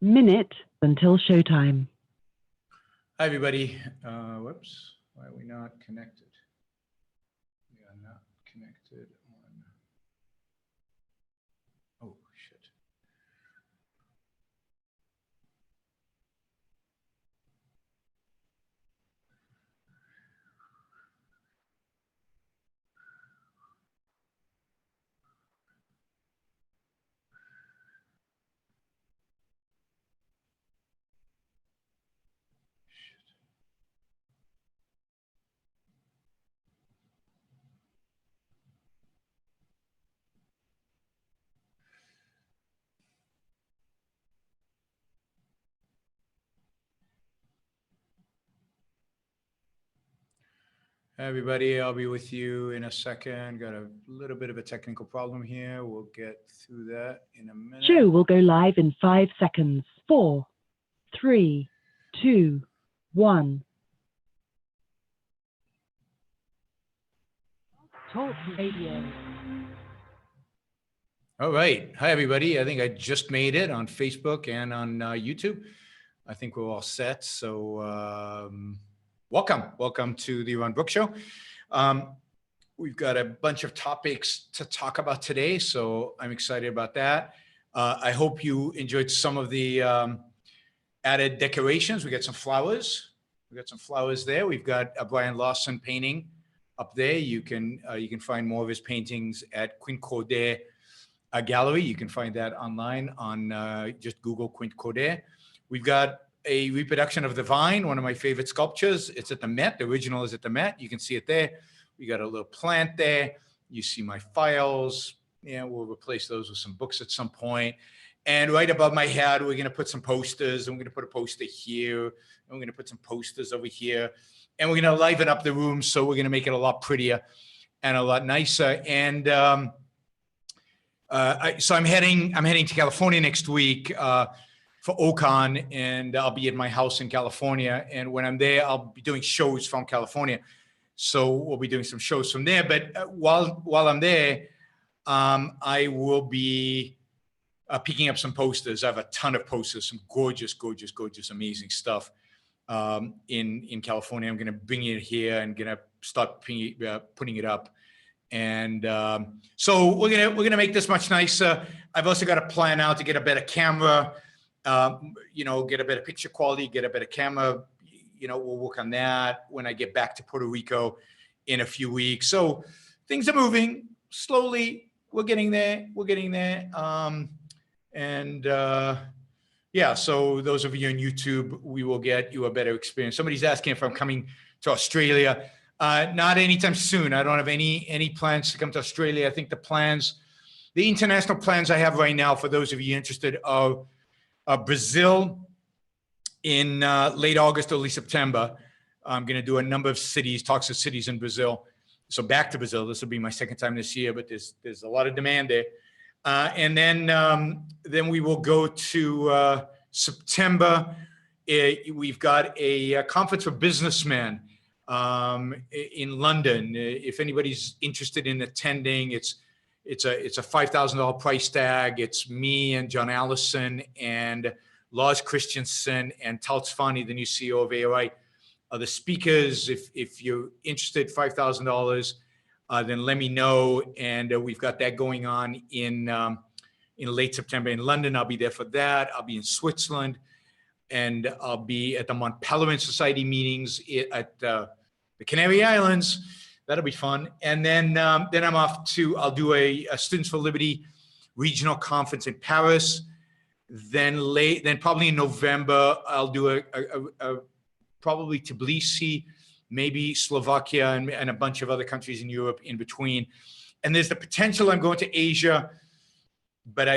minute until showtime. Hi, everybody. Whoops. Why are we not connected? We are not connected on. Oh, shit. Hi, everybody. I'll be with you in a second. Got a little bit of a technical problem here. We'll get through that in a minute. Show will go live in 5 seconds. 4, 3, 2, 1. Talk Radio. All right. Hi, everybody. I think I just made it on Facebook and on YouTube. I think we're all set. So welcome to the Yaron Brook Show. We've got a bunch of topics to talk about today, so I'm excited about that. I hope you enjoyed some of the added decorations. We got some flowers. We got some flowers there. We've got a Brian Lawson painting up there. You can find more of his paintings at Quint Codet Gallery. You can find that online on just Google Quint Codet. We've got a reproduction of the Vine, one of my favorite sculptures. It's at the Met. The original is at the Met. You can see it there. We got a little plant there. You see my files. Yeah, we'll replace those with some books at some point. And right above my head, we're going to put some posters. And we're going to put a poster here. And we're going to put some posters over here. And we're going to liven up the room. So we're going to make it a lot prettier and a lot nicer. And so I'm heading to California next week for OCON, and I'll be at my house in California. And when I'm there, I'll be doing shows from California. So we'll be doing some shows from there. But while I'm there, I will be picking up some posters. I have a ton of posters, some gorgeous, amazing stuff in California. I'm going to bring it here and going to start putting it up. And so we're gonna make this much nicer. I've also got a plan now to get a better camera, get a better picture quality, get a better camera. We'll work on that when I get back to Puerto Rico in a few weeks. So things are moving slowly. We're getting there. So those of you on YouTube, we will get you a better experience. Somebody's asking if I'm coming to Australia. Not anytime soon. I don't have any plans to come to Australia. I think the international plans I have right now, for those of you interested, are Brazil in late August, early September. I'm going to do a number of talks of cities in Brazil. So back to Brazil. This will be my second time this year, but there's a lot of demand there. And then we will go to September. We've got a conference for businessmen in London. If anybody's interested in attending, it's a $5,000 price tag. It's me and John Allison and Lars Christensen and Tal Tzfani, the new CEO of AOI, are the speakers. If you're interested, $5,000, then let me know. And we've got that going on in late September in London. I'll be there for that. I'll be in Switzerland, and I'll be at the Mont Pelerin Society meetings at the Canary Islands. That'll be fun. And then I'm off I'll do a Students for Liberty regional conference in Paris. Then probably in November, I'll do a probably Tbilisi, maybe Slovakia, and a bunch of other countries in Europe in between. And there's the potential I'm going to Asia, but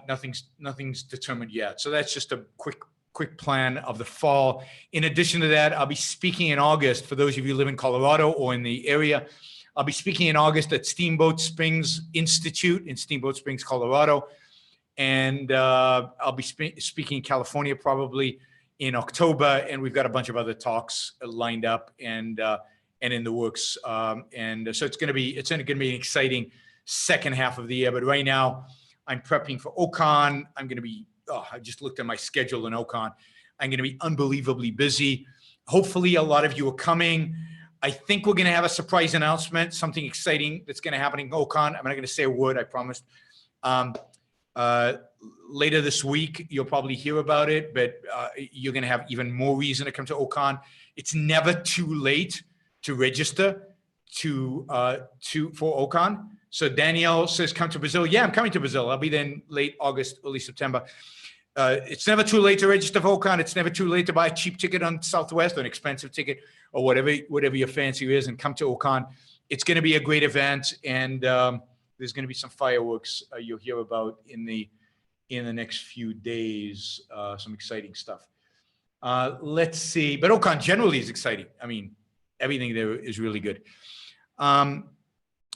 nothing's determined yet. So that's just a quick plan of the fall. In addition to that, I'll be speaking in August. For those of you who live in Colorado or in the area, I'll be speaking in August at Steamboat Springs Institute in Steamboat Springs, Colorado. And I'll be speaking in California probably in October. And we've got a bunch of other talks lined up and in the works. And so it's going to be an exciting second half of the year. But right now, I'm prepping for OCON. I'm going to be I just looked at my schedule in Ocon. I'm going to be unbelievably busy. Hopefully a lot of you are coming. I think we're going to have a surprise announcement, something exciting that's going to happen in Ocon. I'm not going to say a word, I promised. Later this week, you'll probably hear about it, but you're going to have even more reason to come to Ocon. It's never too late to register for Ocon. So Danielle says, come to Brazil. Yeah, I'm coming to Brazil. I'll be there in late August, early September. It's never too late to register for Ocon. It's never too late to buy a cheap ticket on Southwest or an expensive ticket or whatever your fancy is, and come to Ocon. It's going to be a great event, and there's going to be some fireworks you'll hear about in the next few days. Some exciting stuff. Let's see. But Ocon generally is exciting. I mean, everything there is really good.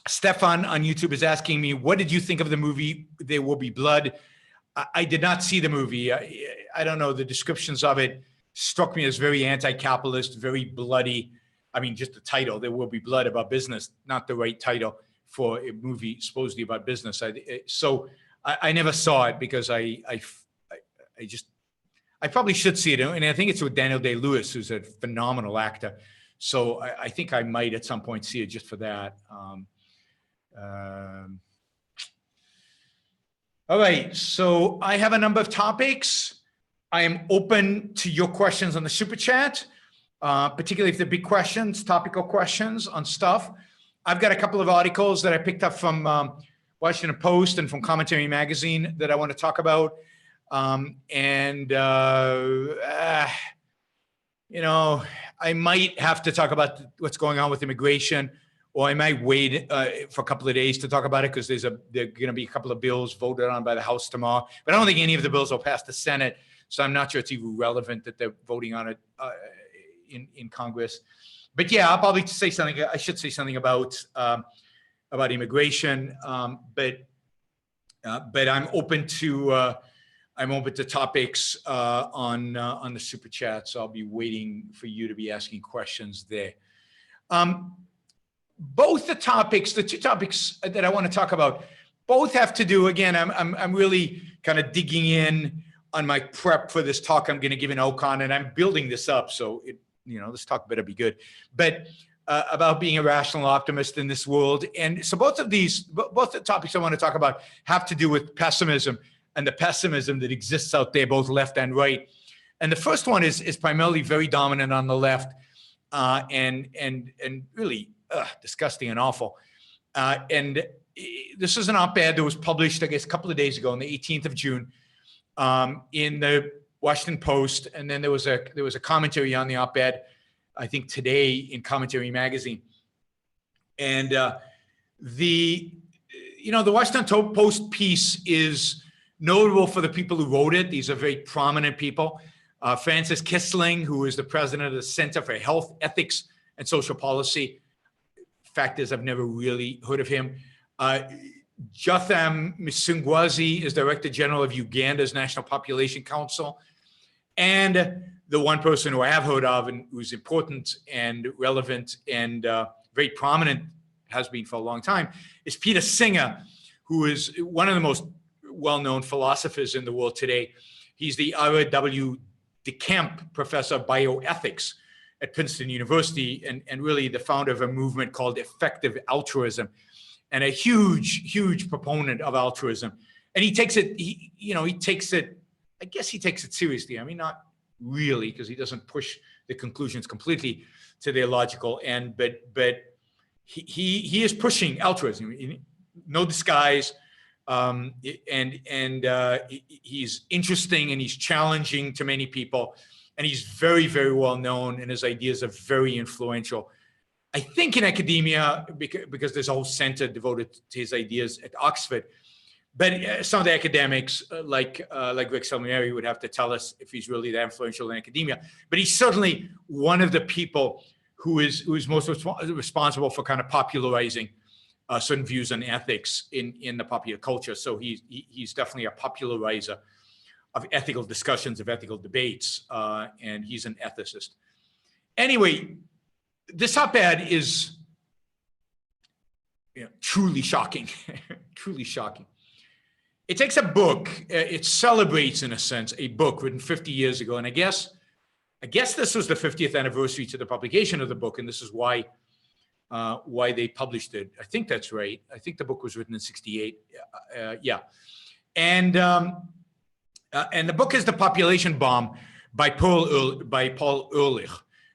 Stefan on YouTube is asking me, what did you think of the movie There Will Be Blood? I did not see the movie. I don't know. The descriptions of it struck me as very anti-capitalist, very bloody. I mean, just the title, There Will Be Blood, about business, not the right title for a movie supposedly about business. I never saw it because I probably should see it. And I think it's with Daniel Day-Lewis, who's a phenomenal actor. So I think I might at some point see it just for that. All right, so I have a number of topics. I am open to your questions on the Super Chat, particularly if they're big questions, topical questions on stuff. I've got a couple of articles that I picked up from Washington Post and from Commentary Magazine that I want to talk about. I might have to talk about what's going on with immigration, or I might wait for a couple of days to talk about it because there are going to be a couple of bills voted on by the House tomorrow. But I don't think any of the bills will pass the Senate, so I'm not sure it's even relevant that they're voting on it in Congress. But yeah, I'll probably say something. I should say something about immigration. But I'm open to topics on the Super Chat. So I'll be waiting for you to be asking questions there. Both the two topics that I want to talk about, both have to do, again, I'm really kind of digging in on my prep for this talk I'm going to give in Ocon, and I'm building this up. So this talk better be good, but about being a rational optimist in this world. And so both the topics I want to talk about have to do with pessimism and the pessimism that exists out there, both left and right. And the first one is primarily very dominant on the left, and really disgusting and awful. And this is an op-ed that was published, I guess, a couple of days ago, on the 18th of June, in the Washington Post. And then there was a commentary on the op-ed, I think today, in Commentary Magazine. And the Washington Post piece is notable for the people who wrote it. These are very prominent people. Francis Kissling, who is the president of the Center for Health, Ethics, and Social Policy. Fact is, I've never really heard of him. Jotham Msingwazi is Director General of Uganda's National Population Council. And the one person who I have heard of and who's important and relevant and very prominent, has been for a long time, is Peter Singer, who is one of the most well-known philosophers in the world today. He's the Ira W. DeCamp Professor of Bioethics at Princeton University, and really the founder of a movement called effective altruism, and a huge proponent of altruism. And he takes it, I guess he takes it seriously. I mean, not really, because he doesn't push the conclusions completely to their logical end, but he is pushing altruism, no disguise. He's interesting and he's challenging to many people. And he's very, very well known, and his ideas are very influential, I think, in academia, because there's a whole center devoted to his ideas at Oxford. But some of the academics, like Rick Salmieri, would have to tell us if he's really that influential in academia. But he's certainly one of the people who is most responsible for kind of popularizing certain views on ethics in the popular culture. So he's definitely a popularizer of ethical discussions, of ethical debates, and he's an ethicist. Anyway, this op-ed is truly shocking, truly shocking. it takes a book, it celebrates, in a sense, a book written 50 years ago. And I guess this was the 50th anniversary to the publication of the book, and this is why they published it. I think that's right. I think the book was written in 68. Yeah. And the book is The Population Bomb by Paul Ehrlich.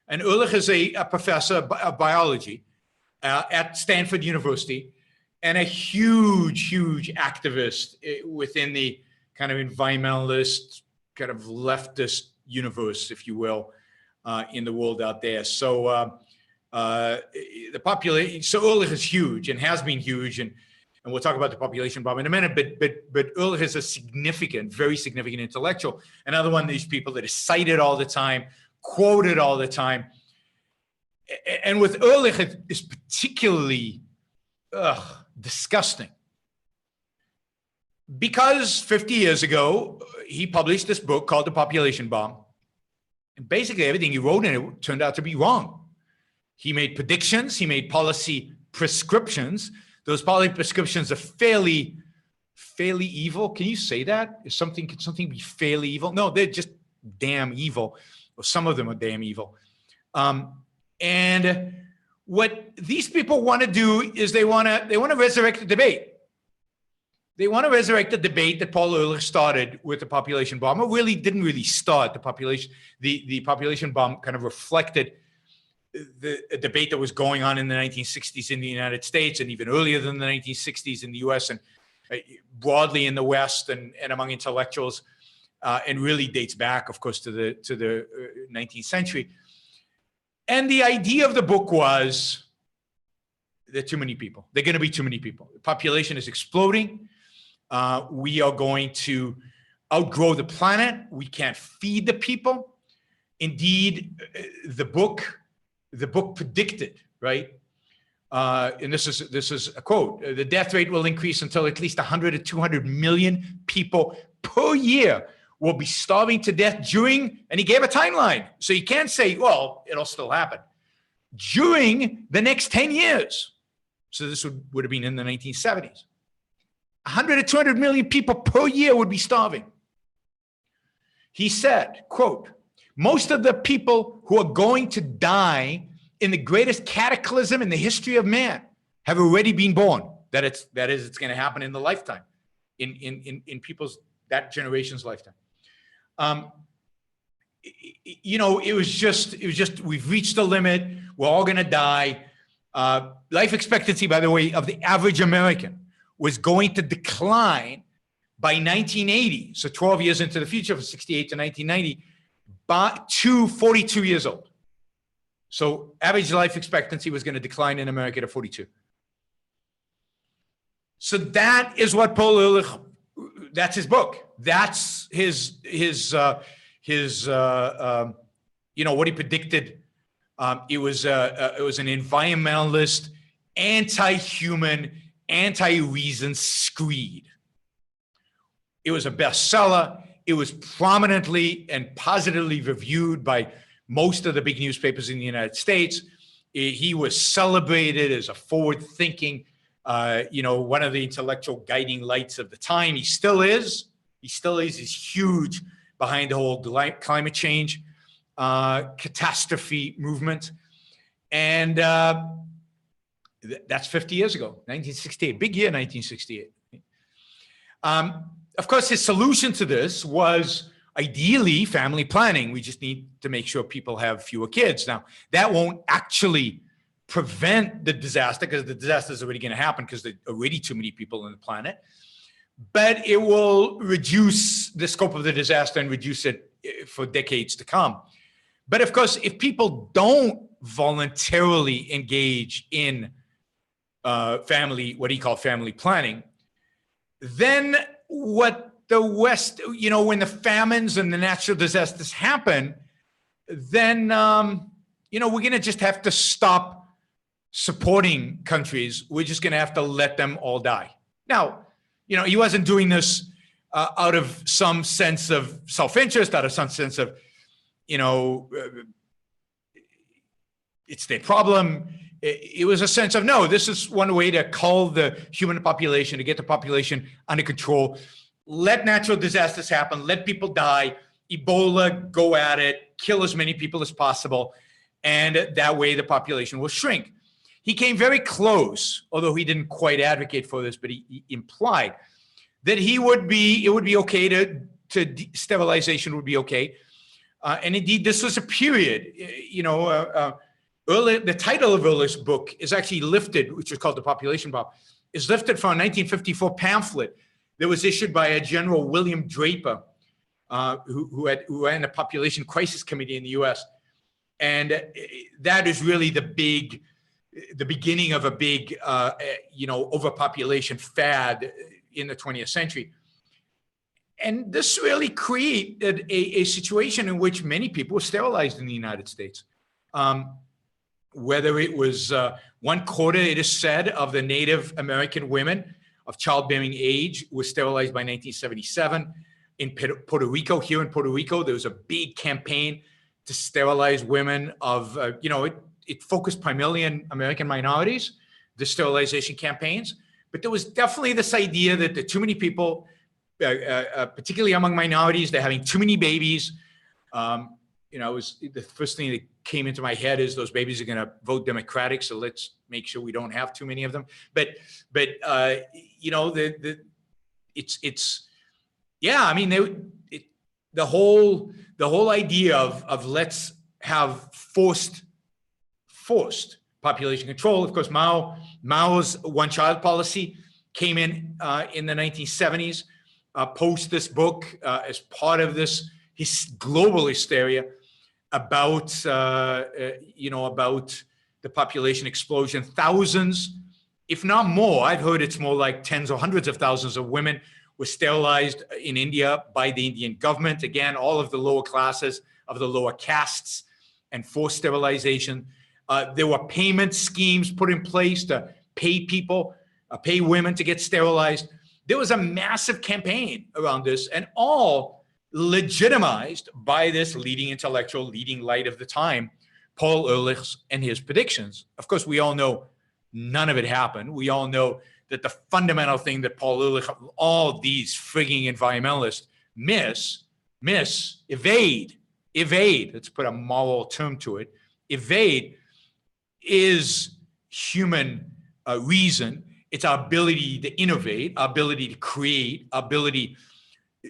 And Ehrlich is a professor of biology at Stanford University, and a huge activist within the kind of environmentalist, kind of leftist universe, if you will, in the world out there. So the population, so Ehrlich is huge and has been huge, and we'll talk about the population bomb in a minute, but Ehrlich is a significant, very significant intellectual. Another one of these people that is cited all the time, quoted all the time. And with Ehrlich, it is particularly disgusting. Because 50 years ago, he published this book called The Population Bomb. And basically everything he wrote in it turned out to be wrong. He made predictions, he made policy prescriptions. Those policy prescriptions are fairly evil. Can you say that? Can something be fairly evil? No, they're just damn evil. Or some of them are damn evil. And what these people want to do is they want to resurrect the debate. They want to resurrect the debate that Paul Ehrlich started with the population bomb. It really didn't really start the population. The population bomb kind of reflected the debate that was going on in the 1960s in the United States, and even earlier than the 1960s in the US, and broadly in the West and among intellectuals, and really dates back, of course, to the 19th century. And the idea of the book was there are too many people. There are going to be too many people. The population is exploding. We are going to outgrow the planet. We can't feed the people. Indeed, the book predicted, right? And this is a quote: the death rate will increase until at least 100 to 200 million people per year will be starving to death during, and he gave a timeline. So you can't say, well, it'll still happen, during the next 10 years. So this would have been in the 1970s. 100 to 200 million people per year would be starving. He said, quote, most of the people who are going to die in the greatest cataclysm in the history of man have already been born. That is, it's going to happen in the lifetime, in people's, that generation's lifetime. It was just, we've reached the limit. We're all going to die. Life expectancy, by the way, of the average American was going to decline by 1980. So 12 years into the future, from 68 to 1990, to 42 years old. So average life expectancy was going to decline in America to 42. So that is what Paul Ehrlich, that's his book. That's his what he predicted. It was an environmentalist, anti-human, anti-reason screed. It was a bestseller. It was prominently and positively reviewed by most of the big newspapers in the United States. He was celebrated as a forward-thinking, one of the intellectual guiding lights of the time. He still is. He's huge behind the whole climate change catastrophe movement. And that's 50 years ago, 1968, big year, 1968. Of course, his solution to this was ideally family planning. We just need to make sure people have fewer kids. Now, that won't actually prevent the disaster, because the disaster is already going to happen because there are already too many people on the planet. But it will reduce the scope of the disaster and reduce it for decades to come. But of course, if people don't voluntarily engage in what he called family planning, then what the West, when the famines and the natural disasters happen, then, we're going to just have to stop supporting countries. We're just going to have to let them all die. Now, he wasn't doing this out of some sense of self-interest, out of some sense of, it's their problem. It was a sense of, no, this is one way to cull the human population, to get the population under control. let natural disasters happen, let people die, Ebola, go at it, kill as many people as possible, and that way the population will shrink. He came very close, although he didn't quite advocate for this, but he implied that it would be okay to sterilization would be okay. And indeed, this was a period, the title of Ehrlich's book is actually lifted, which is called The Population Bomb, is lifted from a 1954 pamphlet that was issued by a General William Draper, who ran the Population Crisis Committee in the U.S. And that is really the beginning of a big, overpopulation fad in the 20th century. And this really created a situation in which many people were sterilized in the United States. Whether it was 1/4, it is said, of the Native American women of childbearing age were sterilized by 1977. In Puerto Rico, here in Puerto Rico, there was a big campaign to sterilize women of, it focused primarily on American minorities, the sterilization campaigns. But there was definitely this idea that there are too many people, particularly among minorities, they're having too many babies. It was the first thing that came into my head is those babies are going to vote Democratic, so let's make sure we don't have too many of them. The whole idea of let's have forced population control. Of course, Mao's one-child policy came in the 1970s, post this book, as part of this global hysteria about the population explosion. Thousands, if not more, I've heard it's more like tens or hundreds of thousands of women were sterilized in India by the Indian government. Again, all of the lower classes of the lower castes, and forced sterilization. There were payment schemes put in place to pay women to get sterilized. There was a massive campaign around this, and all legitimized by this leading intellectual, leading light of the time, Paul Ehrlich and his predictions. Of course, we all know none of it happened. We all know that the fundamental thing that Paul Ehrlich, all these frigging environmentalists evade, let's put a moral term to it, evade is human reason. It's our ability to innovate, our ability to create,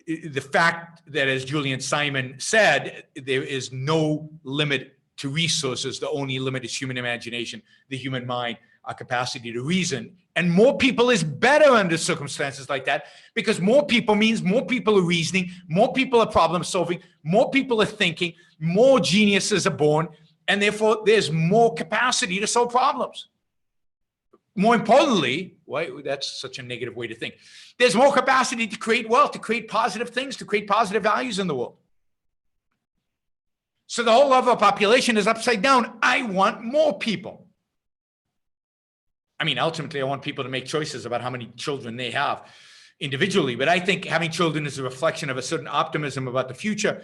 the fact that, as Julian Simon said, there is no limit to resources. The only limit is human imagination, the human mind, our capacity to reason. And more people is better under circumstances like that, because more people means more people are reasoning, more people are problem solving, more people are thinking, more geniuses are born, and therefore there's more capacity to solve problems. More importantly, why that's such a negative way to think, there's more capacity to create wealth, to create positive things, to create positive values in the world. So the whole of our population is upside down. I want more people. I mean, ultimately, I want people to make choices about how many children they have individually. But I think having children is a reflection of a certain optimism about the future,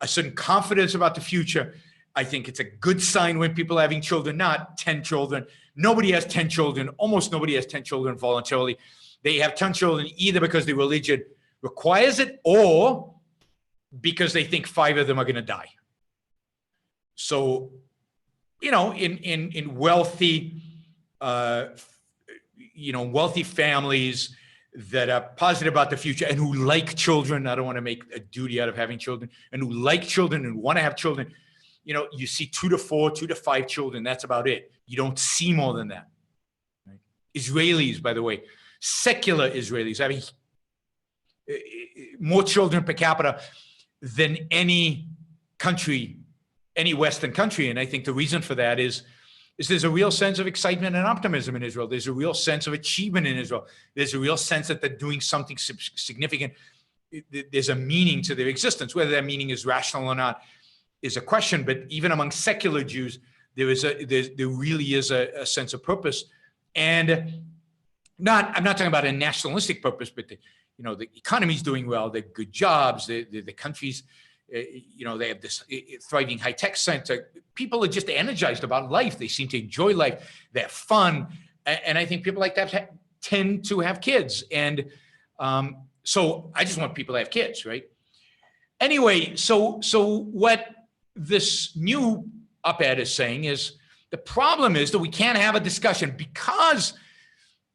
a certain confidence about the future. I think it's a good sign when people are having children, not 10 children. Nobody has 10 children. Almost nobody has 10 children voluntarily. They have 10 children either because their religion requires it or because they think 5 of them are going to die. So, in wealthy, wealthy families that are positive about the future and who like children, I don't want to make a duty out of having children, and who like children and want to have children, you see 2 to 4, 2 to 5 children. That's about it. You don't see more than that. Right? Israelis, by the way, secular Israelis having more children per capita than any country, any Western country. And I think the reason for that is there's a real sense of excitement and optimism in Israel. There's a real sense of achievement in Israel. There's a real sense that they're doing something significant. There's a meaning to their existence. Whether that meaning is rational or not is a question. But even among secular Jews, there really is a sense of purpose. And I'm not talking about a nationalistic purpose, but the economy is doing well. They're good jobs. The country's, they have this thriving high-tech center. People are just energized about life. They seem to enjoy life. They have fun. And I think people like that tend to have kids. And So I just want people to have kids, right? Anyway, so what this new op-ed is saying is the problem is that we can't have a discussion because,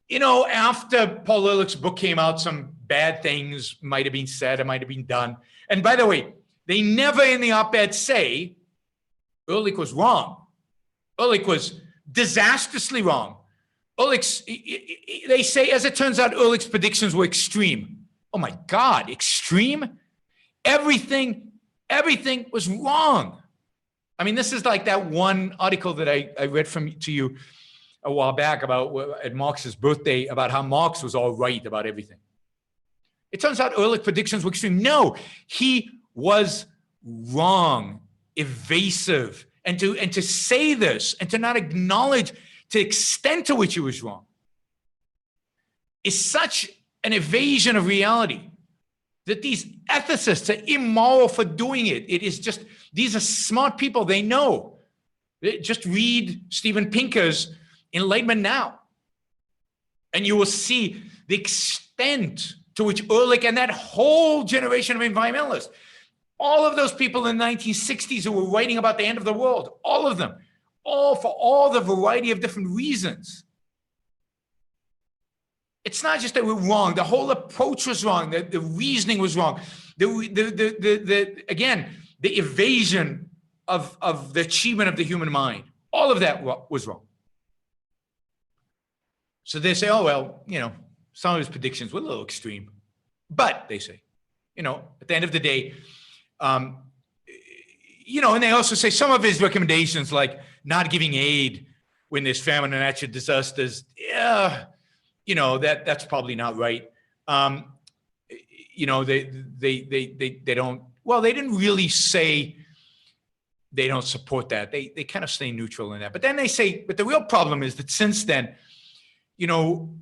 you know, after Paul Ehrlich's book came out, some bad things might have been said, it might have been done. And by the way, they never in the op-ed say Ehrlich was wrong. Ehrlich was disastrously wrong. Ehrlich's, they say, as it turns out, Ehrlich's predictions were extreme. Oh my God, extreme? Everything was wrong. I mean, this is like that one article that I read to you a while back about at Marx's birthday about how Marx was all right about everything. It turns out Ehrlich's predictions were extreme. No, he was wrong, evasive. And to say this and to not acknowledge the extent to which he was wrong is such an evasion of reality that these ethicists are immoral for doing it. It is just, these are smart people, they know. Just read Steven Pinker's Enlightenment Now, and you will see the extent to which Ehrlich and that whole generation of environmentalists, all of those people in the 1960s who were writing about the end of the world, all of them, all for all the variety of different reasons. It's not just that we're wrong. The whole approach was wrong. The reasoning was wrong. Again, the evasion of the achievement of the human mind. All of that was wrong. So they say, oh, well, you know, some of his predictions were a little extreme. But, they say, you know, at the end of the day, you know, and they also say some of his recommendations, like not giving aid when there's famine and natural disasters, yeah, you know, that's probably not right. You know, they don't, well, they didn't really say they don't support that. They kind of stay neutral in that. But then they say, but the real problem is that since then, you know,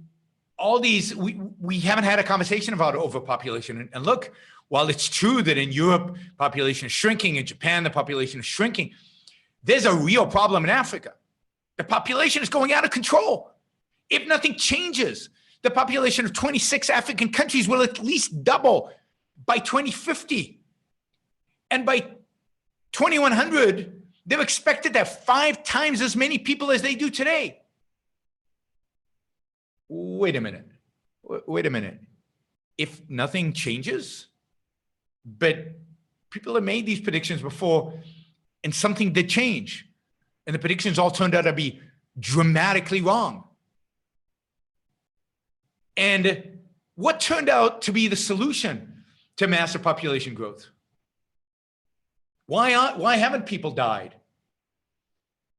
all these, we haven't had a conversation about overpopulation. And look, while it's true that in Europe, population is shrinking, in Japan, the population is shrinking, there's a real problem in Africa. The population is going out of control. If nothing changes, the population of 26 African countries will at least double by 2050. And by 2100, they're expected to have 5 times as many people as they do today. Wait a minute. Wait a minute. If nothing changes, but people have made these predictions before and something did change, and the predictions all turned out to be dramatically wrong. And what turned out to be the solution to massive population growth? Why haven't people died?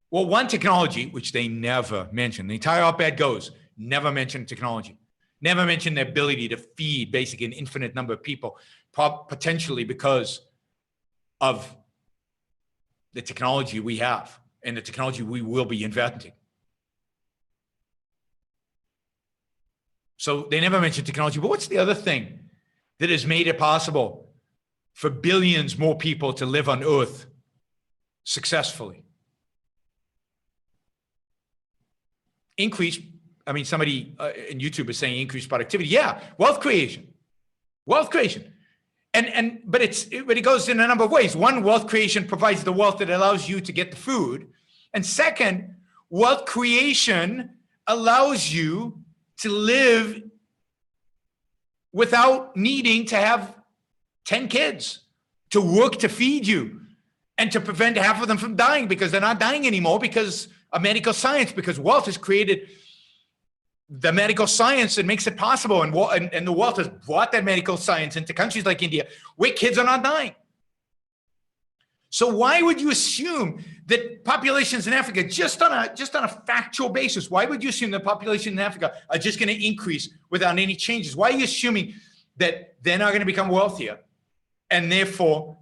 Well, one, technology, which they never mention. The entire op-ed goes, never mention technology. Never mention the ability to feed basically an infinite number of people, potentially because of the technology we have and the technology we will be inventing. So they never mention technology. But what's the other thing that has made it possible for billions more people to live on Earth successfully? I mean, somebody in YouTube is saying increased productivity. Yeah, wealth creation. But it goes in a number of ways. One, wealth creation provides the wealth that allows you to get the food. And second, wealth creation allows you to live without needing to have 10 kids, to work to feed you, and to prevent half of them from dying because they're not dying anymore because of medical science, because wealth has created the medical science that makes it possible. And the wealth has brought that medical science into countries like India where kids are not dying. So why would you assume that populations in Africa, just on a factual basis, why would you assume that populations in Africa are just going to increase without any changes? Why are you assuming that they're not going to become wealthier and therefore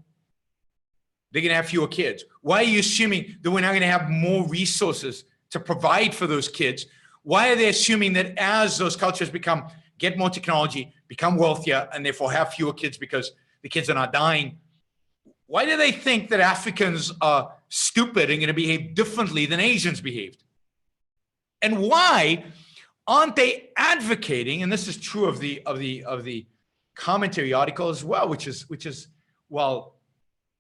they're going to have fewer kids? Why are you assuming that we're not going to have more resources to provide for those kids? Why are they assuming that as those cultures get more technology, become wealthier, and therefore have fewer kids because the kids are not dying? Why do they think that Africans are stupid and going to behave differently than Asians behaved? And why aren't they advocating, and this is true of the commentary article as well, which is, well,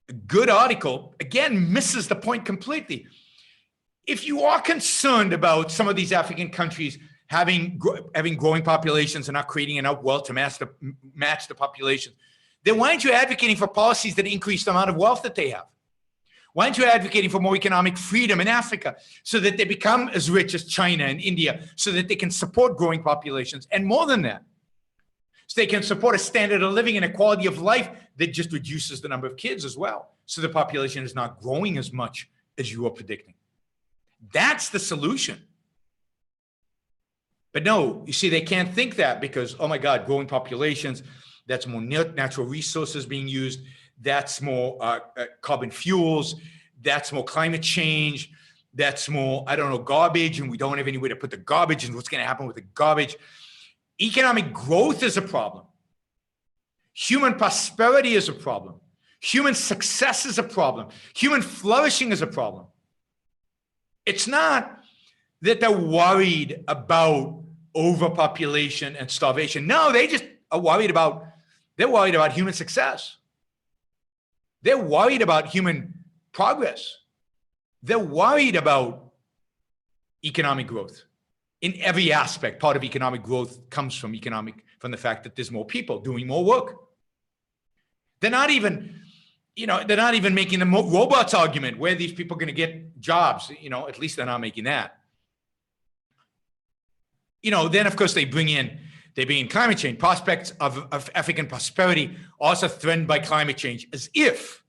a good article, again, misses the point completely. If you are concerned about some of these African countries having growing populations and not creating enough wealth to match the population, then why aren't you advocating for policies that increase the amount of wealth that they have? Why aren't you advocating for more economic freedom in Africa so that they become as rich as China and India, so that they can support growing populations, and more than that, so they can support a standard of living and a quality of life that just reduces the number of kids as well, so the population is not growing as much as you are predicting. That's the solution. But no, you see, they can't think that because, oh my God, growing populations, that's more natural resources being used, that's more carbon fuels, that's more climate change, that's more, I don't know, garbage, and we don't have anywhere to put the garbage, and what's going to happen with the garbage. Economic growth is a problem. Human prosperity is a problem. Human success is a problem. Human flourishing is a problem. It's not that they're worried about overpopulation and starvation. No, they just are worried about, they're worried about human success. They're worried about human progress. They're worried about economic growth in every aspect. Part of economic growth comes from the fact that there's more people doing more work. They're not even making the robots argument. Where are these people going to get jobs? At least they're not making that. Then of course they bring in climate change. Prospects of African prosperity also threatened by climate change, as if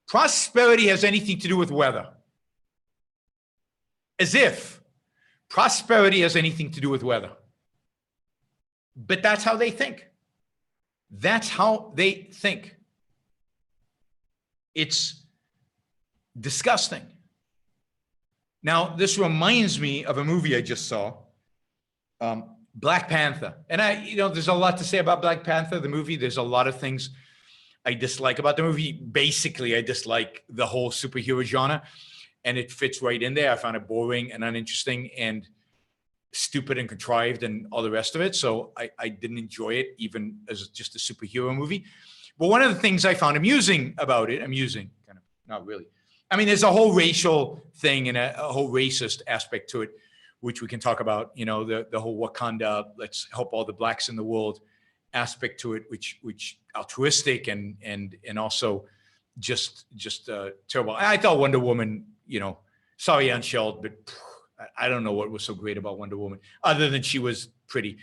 prosperity has anything to do with weather. As if prosperity has anything to do with weather. But that's how they think. That's how they think. It's disgusting. Now, this reminds me of a movie I just saw, Black Panther. And there's a lot to say about Black Panther, the movie. There's a lot of things I dislike about the movie. Basically, I dislike the whole superhero genre, and it fits right in there. I found it boring and uninteresting and stupid and contrived and all the rest of it. So I didn't enjoy it, even as just a superhero movie. But one of the things I found amusing about it, kind of, not really. I mean, there's a whole racial thing and a whole racist aspect to it, which we can talk about, the whole Wakanda, let's help all the blacks in the world aspect to it, which altruistic and also just terrible. I thought Wonder Woman, sorry, Ansheld, but I don't know what was so great about Wonder Woman, other than she was pretty,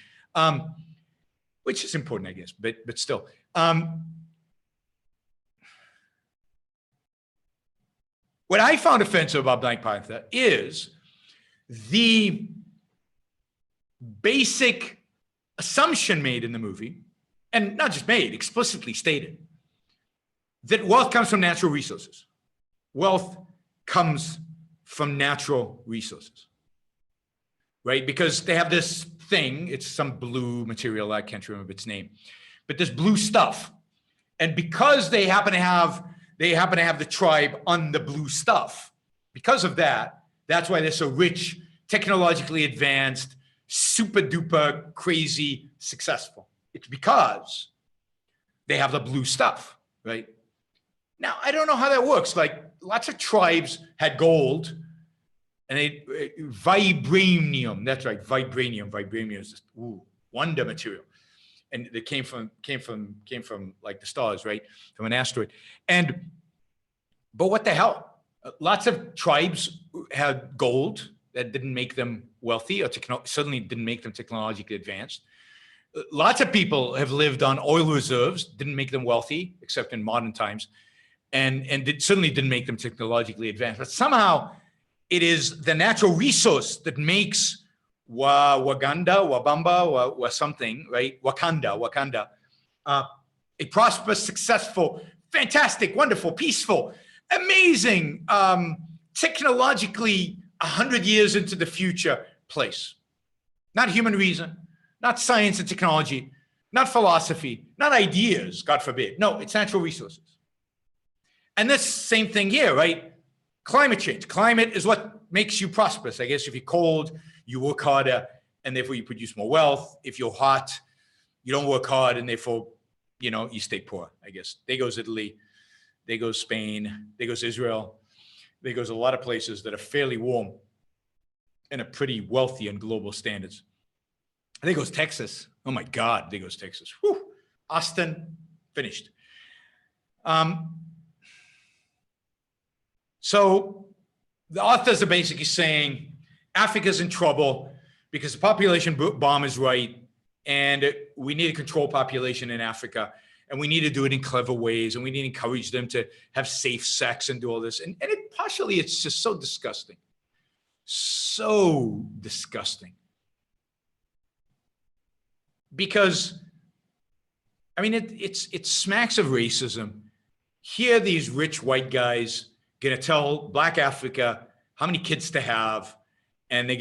which is important, I guess, but still. What I found offensive about Black Panther is the basic assumption made in the movie, and not just made, explicitly stated, that wealth comes from natural resources. Wealth comes from natural resources, right? Because they have this thing, it's some blue material, I can't remember its name, but this blue stuff. And because they happen to have the tribe on the blue stuff, because of that, that's why they're so rich, technologically advanced, super duper crazy successful. It's because they have the blue stuff, right? Now, I don't know how that works. Like, lots of tribes had gold and vibranium. That's right, vibranium. Vibranium is just wonder material. And they came from like the stars, right? From an asteroid. But what the hell? Lots of tribes had gold that didn't make them wealthy, or certainly didn't make them technologically advanced. Lots of people have lived on oil reserves, didn't make them wealthy, except in modern times, and certainly didn't make them technologically advanced. But somehow it is the natural resource that makes Wabamba, something, right? Wakanda, a prosperous, successful, fantastic, wonderful, peaceful, amazing, technologically 100 years into the future place. Not human reason, not science and technology, not philosophy, not ideas, God forbid. No, it's natural resources. And this same thing here, right? Climate change. Climate is what makes you prosperous. I guess if you're cold, you work harder, and therefore you produce more wealth. If you're hot, you don't work hard, and therefore, you stay poor, I guess. There goes Italy, there goes Spain, there goes Israel, there goes a lot of places that are fairly warm and are pretty wealthy on global standards. There goes Texas. Oh my God, there goes Texas. Whew. Austin, finished. So the authors are basically saying Africa's in trouble because the population bomb is right, and we need to control population in Africa, and we need to do it in clever ways, and we need to encourage them to have safe sex and do all this. And partially, it's just so disgusting. So disgusting. Because, I mean, it smacks of racism. Here, these rich white guys gonna tell Black Africa how many kids to have, and they're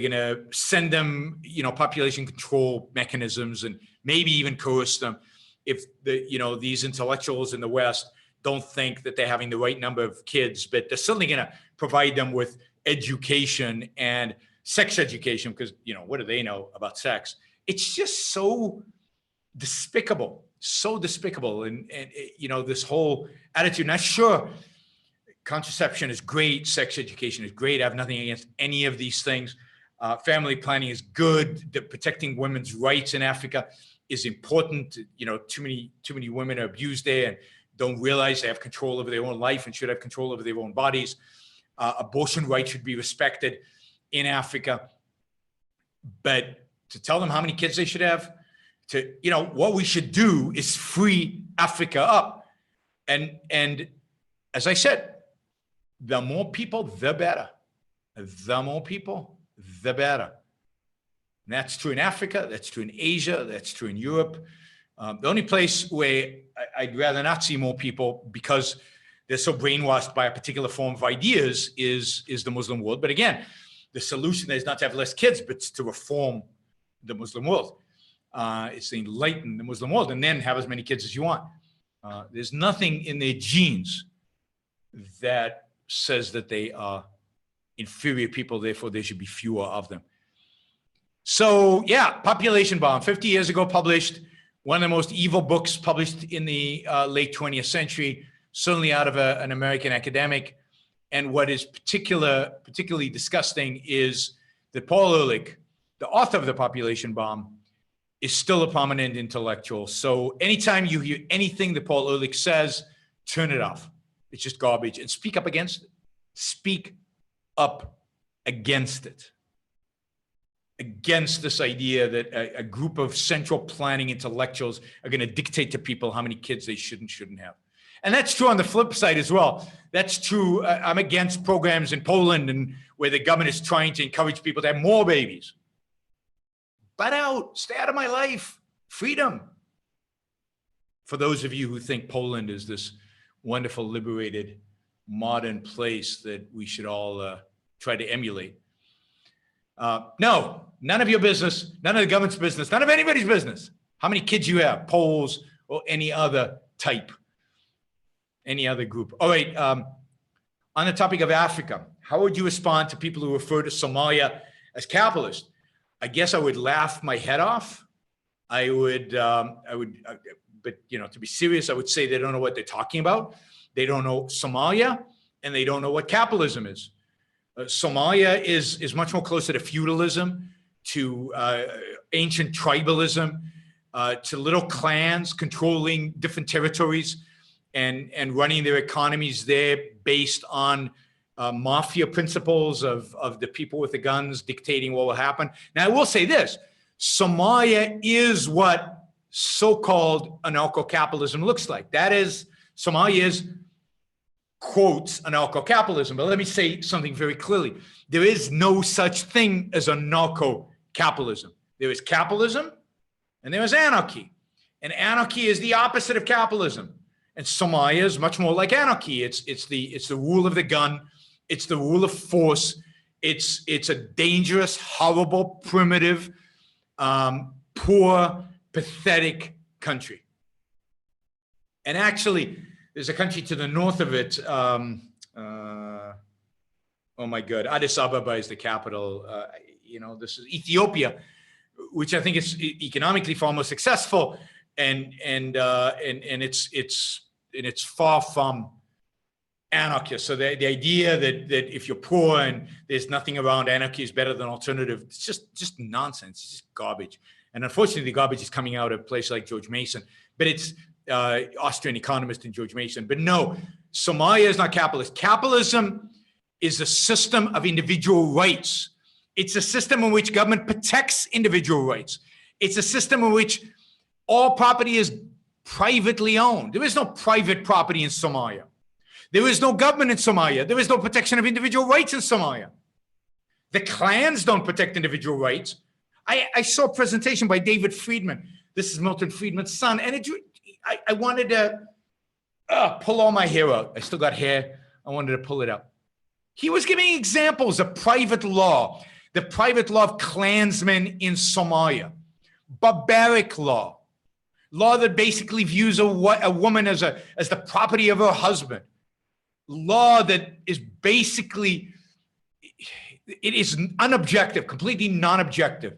gonna send them, population control mechanisms, and maybe even coerce them if these intellectuals in the West don't think that they're having the right number of kids, but they're certainly gonna provide them with education and sex education, because what do they know about sex? It's just so despicable, and this whole attitude. Not sure. Contraception is great. Sex education is great. I have nothing against any of these things. Family planning is good. Protecting women's rights in Africa is important. Too many women are abused there and don't realize they have control over their own life and should have control over their own bodies. Abortion rights should be respected in Africa. But to tell them how many kids they should have, what we should do is free Africa up. And as I said, the more people, the better. The more people, the better. And that's true in Africa. That's true in Asia. That's true in Europe. The only place where I'd rather not see more people, because they're so brainwashed by a particular form of ideas, is the Muslim world. But again, the solution is not to have less kids, but to reform the Muslim world. It's to enlighten the Muslim world and then have as many kids as you want. There's nothing in their genes that says that they are inferior people, therefore there should be fewer of them. So yeah, Population Bomb, 50 years ago published, one of the most evil books published in the late 20th century, certainly out of an American academic. And what is particularly disgusting is that Paul Ehrlich, the author of the Population Bomb, is still a prominent intellectual. So anytime you hear anything that Paul Ehrlich says, turn it off. It's just garbage, and speak up against it. Speak up against it. Against this idea that a group of central planning intellectuals are going to dictate to people how many kids they should and shouldn't have. And that's true on the flip side as well. That's true. I'm against programs in Poland and where the government is trying to encourage people to have more babies. Butt out, stay out of my life, freedom. For those of you who think Poland is this wonderful, liberated, modern place that we should all try to emulate. No, none of your business, none of the government's business, none of anybody's business. How many kids you have, Poles or any other type, any other group. All right, on the topic of Africa, how would you respond to people who refer to Somalia as capitalist? I guess I would laugh my head off. I would, but to be serious, I would say they don't know what they're talking about. They don't know Somalia, and they don't know what capitalism is. Somalia is much more closer to feudalism, to ancient tribalism, to little clans controlling different territories and running their economies there based on mafia principles of the people with the guns dictating what will happen. Now, I will say this, Somalia is what so-called anarcho-capitalism looks like. That is, Somalia is, quotes, anarcho-capitalism. But let me say something very clearly. There is no such thing as anarcho-capitalism. There is capitalism and there is anarchy. And anarchy is the opposite of capitalism. And Somalia is much more like anarchy. It's the rule of the gun. It's the rule of force. It's a dangerous, horrible, primitive, poor, pathetic country. And actually, there's a country to the north of it. Oh my God, Addis Ababa is the capital. This is Ethiopia, which I think is economically far more successful, and it's far from anarchist. So the idea that if you're poor and there's nothing around, anarchy is better than alternative, it's just nonsense. It's just garbage. And unfortunately, the garbage is coming out of a place like George Mason, but it's Austrian economist and George Mason. But no, Somalia is not capitalist. Capitalism is a system of individual rights. It's a system in which government protects individual rights. It's a system in which all property is privately owned. There is no private property in Somalia. There is no government in Somalia. There is no protection of individual rights in Somalia. The clans don't protect individual rights. I saw a presentation by David Friedman. This is Milton Friedman's son. And I wanted to pull all my hair out. I still got hair. I wanted to pull it out. He was giving examples of private law, the private law of clansmen in Somalia, barbaric law, law that basically views a woman as the property of her husband, law that is basically, it is unobjective, completely non-objective,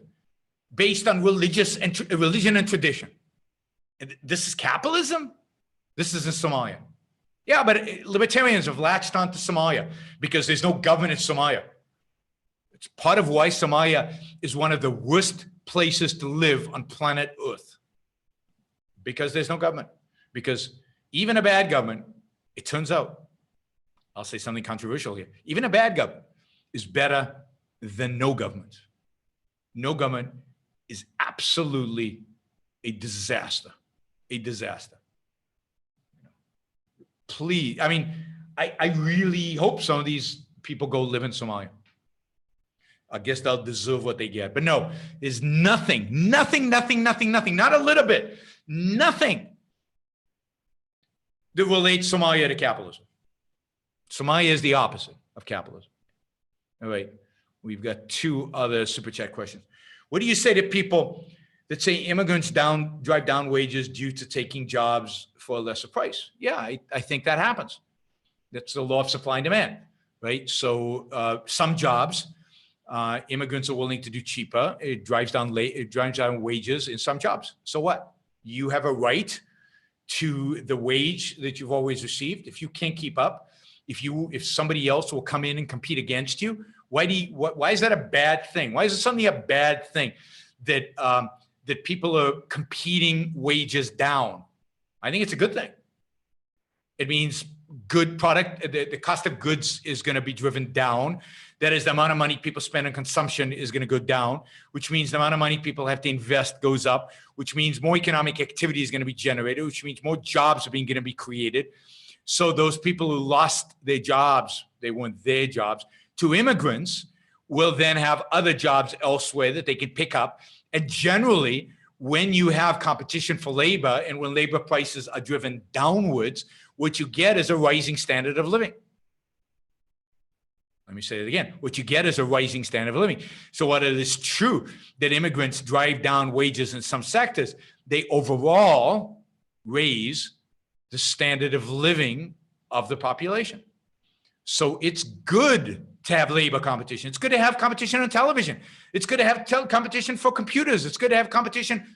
based on religion and tradition. And this is capitalism? This is in Somalia. Yeah, but libertarians have latched onto Somalia because there's no government in Somalia. It's part of why Somalia is one of the worst places to live on planet Earth. Because there's no government. Because even a bad government, it turns out, I'll say something controversial here, even a bad government is better than no government. No government is absolutely a disaster. A disaster. Please, I mean, I really hope some of these people go live in Somalia. I guess they'll deserve what they get. But no, there's nothing, not a little bit, nothing that relates Somalia to capitalism. Somalia is the opposite of capitalism. All right, we've got two other super chat questions. What do you say to people that say immigrants drive down wages due to taking jobs for a lesser price? Yeah, I think that happens. That's the law of supply and demand, right? So some jobs, immigrants are willing to do cheaper. It drives down wages in some jobs. So what? You have a right to the wage that you've always received. If you can't keep up, if somebody else will come in and compete against you, why is that a bad thing? Why is it suddenly a bad thing that that people are competing wages down? I think it's a good thing. It means good product, the cost of goods is going to be driven down. That is, the amount of money people spend on consumption is going to go down, which means the amount of money people have to invest goes up, which means more economic activity is going to be generated, which means more jobs are going to be created. So those people who lost their jobs, they weren't their jobs, to immigrants will then have other jobs elsewhere that they can pick up. And generally, when you have competition for labor and when labor prices are driven downwards, what you get is a rising standard of living. Let me say it again. What you get is a rising standard of living. So while it is true that immigrants drive down wages in some sectors, they overall raise the standard of living of the population. So it's good to have labor competition. It's good to have competition on television. It's good to have competition for computers. It's good to have competition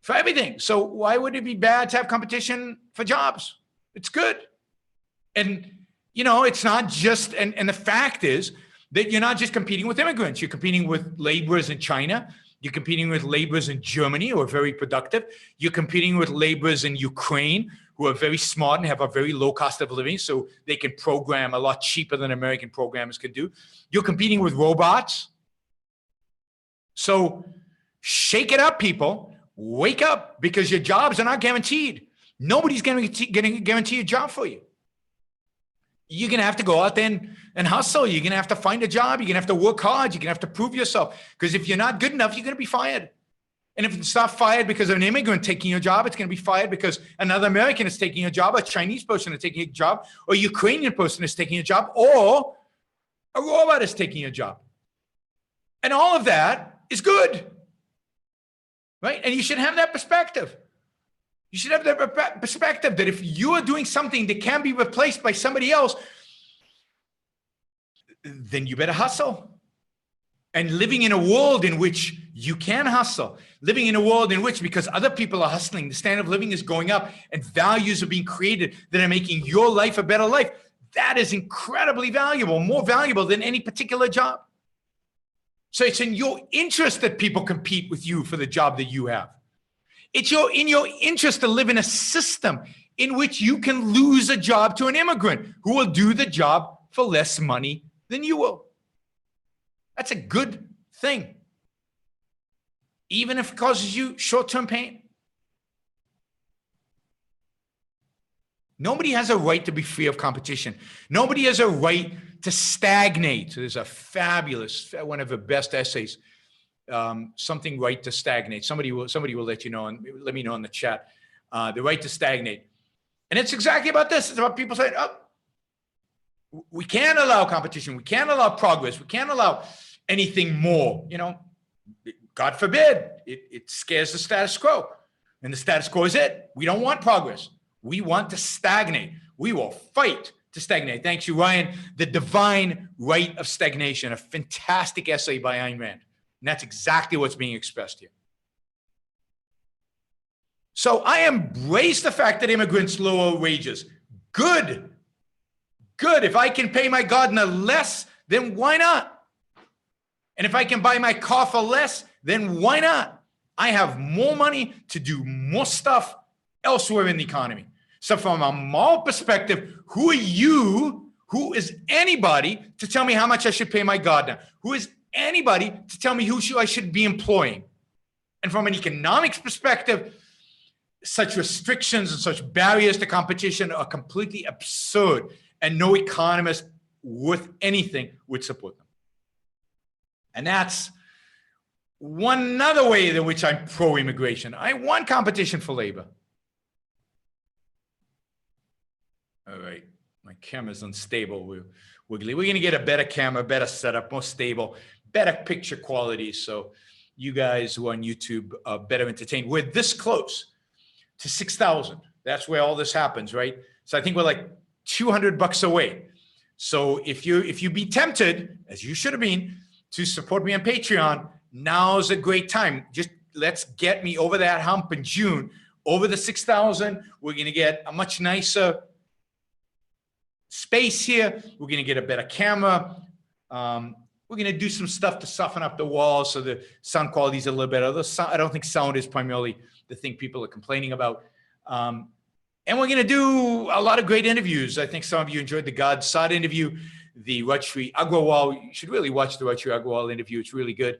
for everything. So why would it be bad to have competition for jobs? It's good. And, you know, it's not just, and the fact is that you're not just competing with immigrants. You're competing with laborers in China. You're competing with laborers in Germany who are very productive. You're competing with laborers in Ukraine who are very smart and have a very low cost of living, so they can program a lot cheaper than American programmers can do. You're competing with robots. So shake it up, people. Wake up, because your jobs are not guaranteed. Nobody's going to guarantee a job for you. You're going to have to go out there and hustle. You're going to have to find a job. You're going to have to work hard. You're going to have to prove yourself, because if you're not good enough, you're going to be fired. And if it's not fired because of an immigrant taking your job, it's going to be fired because another American is taking your job, a Chinese person is taking a job, or a Ukrainian person is taking a job, or a robot is taking your job. And all of that is good, right? And you should have that perspective. You should have that perspective that if you are doing something that can be replaced by somebody else, then you better hustle. And living in a world in which you can hustle, living in a world in which, because other people are hustling, the standard of living is going up and values are being created that are making your life a better life. That is incredibly valuable, more valuable than any particular job. So it's in your interest that people compete with you for the job that you have. It's in your interest to live in a system in which you can lose a job to an immigrant who will do the job for less money than you will. That's a good thing, even if it causes you short-term pain. Nobody has a right to be free of competition. Nobody has a right to stagnate. There's a fabulous, one of the best essays, something right to stagnate. Somebody will let you know, and let me know in the chat, the right to stagnate. And it's exactly about this. It's about people saying, oh, we can't allow competition. We can't allow progress. We can't allow anything more. You know, God forbid, it scares the status quo. And the status quo is it. We don't want progress. We want to stagnate. We will fight to stagnate. Thanks you, Ryan. The Divine Right of Stagnation, a fantastic essay by Ayn Rand. And that's exactly what's being expressed here. So I embrace the fact that immigrants lower wages. Good. Good. If I can pay my gardener less, then why not? And if I can buy my car for less, then why not? I have more money to do more stuff elsewhere in the economy. So from a moral perspective, who are you? Who is anybody to tell me how much I should pay my gardener? Who is anybody to tell me who I should be employing? And from an economics perspective, such restrictions and such barriers to competition are completely absurd, and no economist worth anything would support them. And that's one other way in which I'm pro-immigration. I want competition for labor. All right, my camera's unstable. We're wiggly. We're going to get a better camera, better setup, more stable, better picture quality. So you guys who are on YouTube are better entertained. We're this close to 6,000. That's where all this happens, right? So I think we're like $200 away. So if you be tempted, as you should have been, to support me on Patreon, now's a great time. Just let's get me over that hump in June, over the 6,000. We're going to get a much nicer space here. We're going to get a better camera. We're going to do some stuff to soften up the walls so the sound quality is a little better. I don't think sound is primarily the thing people are complaining about. And we're going to do a lot of great interviews. I think some of you enjoyed the God Saad interview, the Rajshri Agrawal. You should really watch the Rajshri Agrawal interview. It's really good.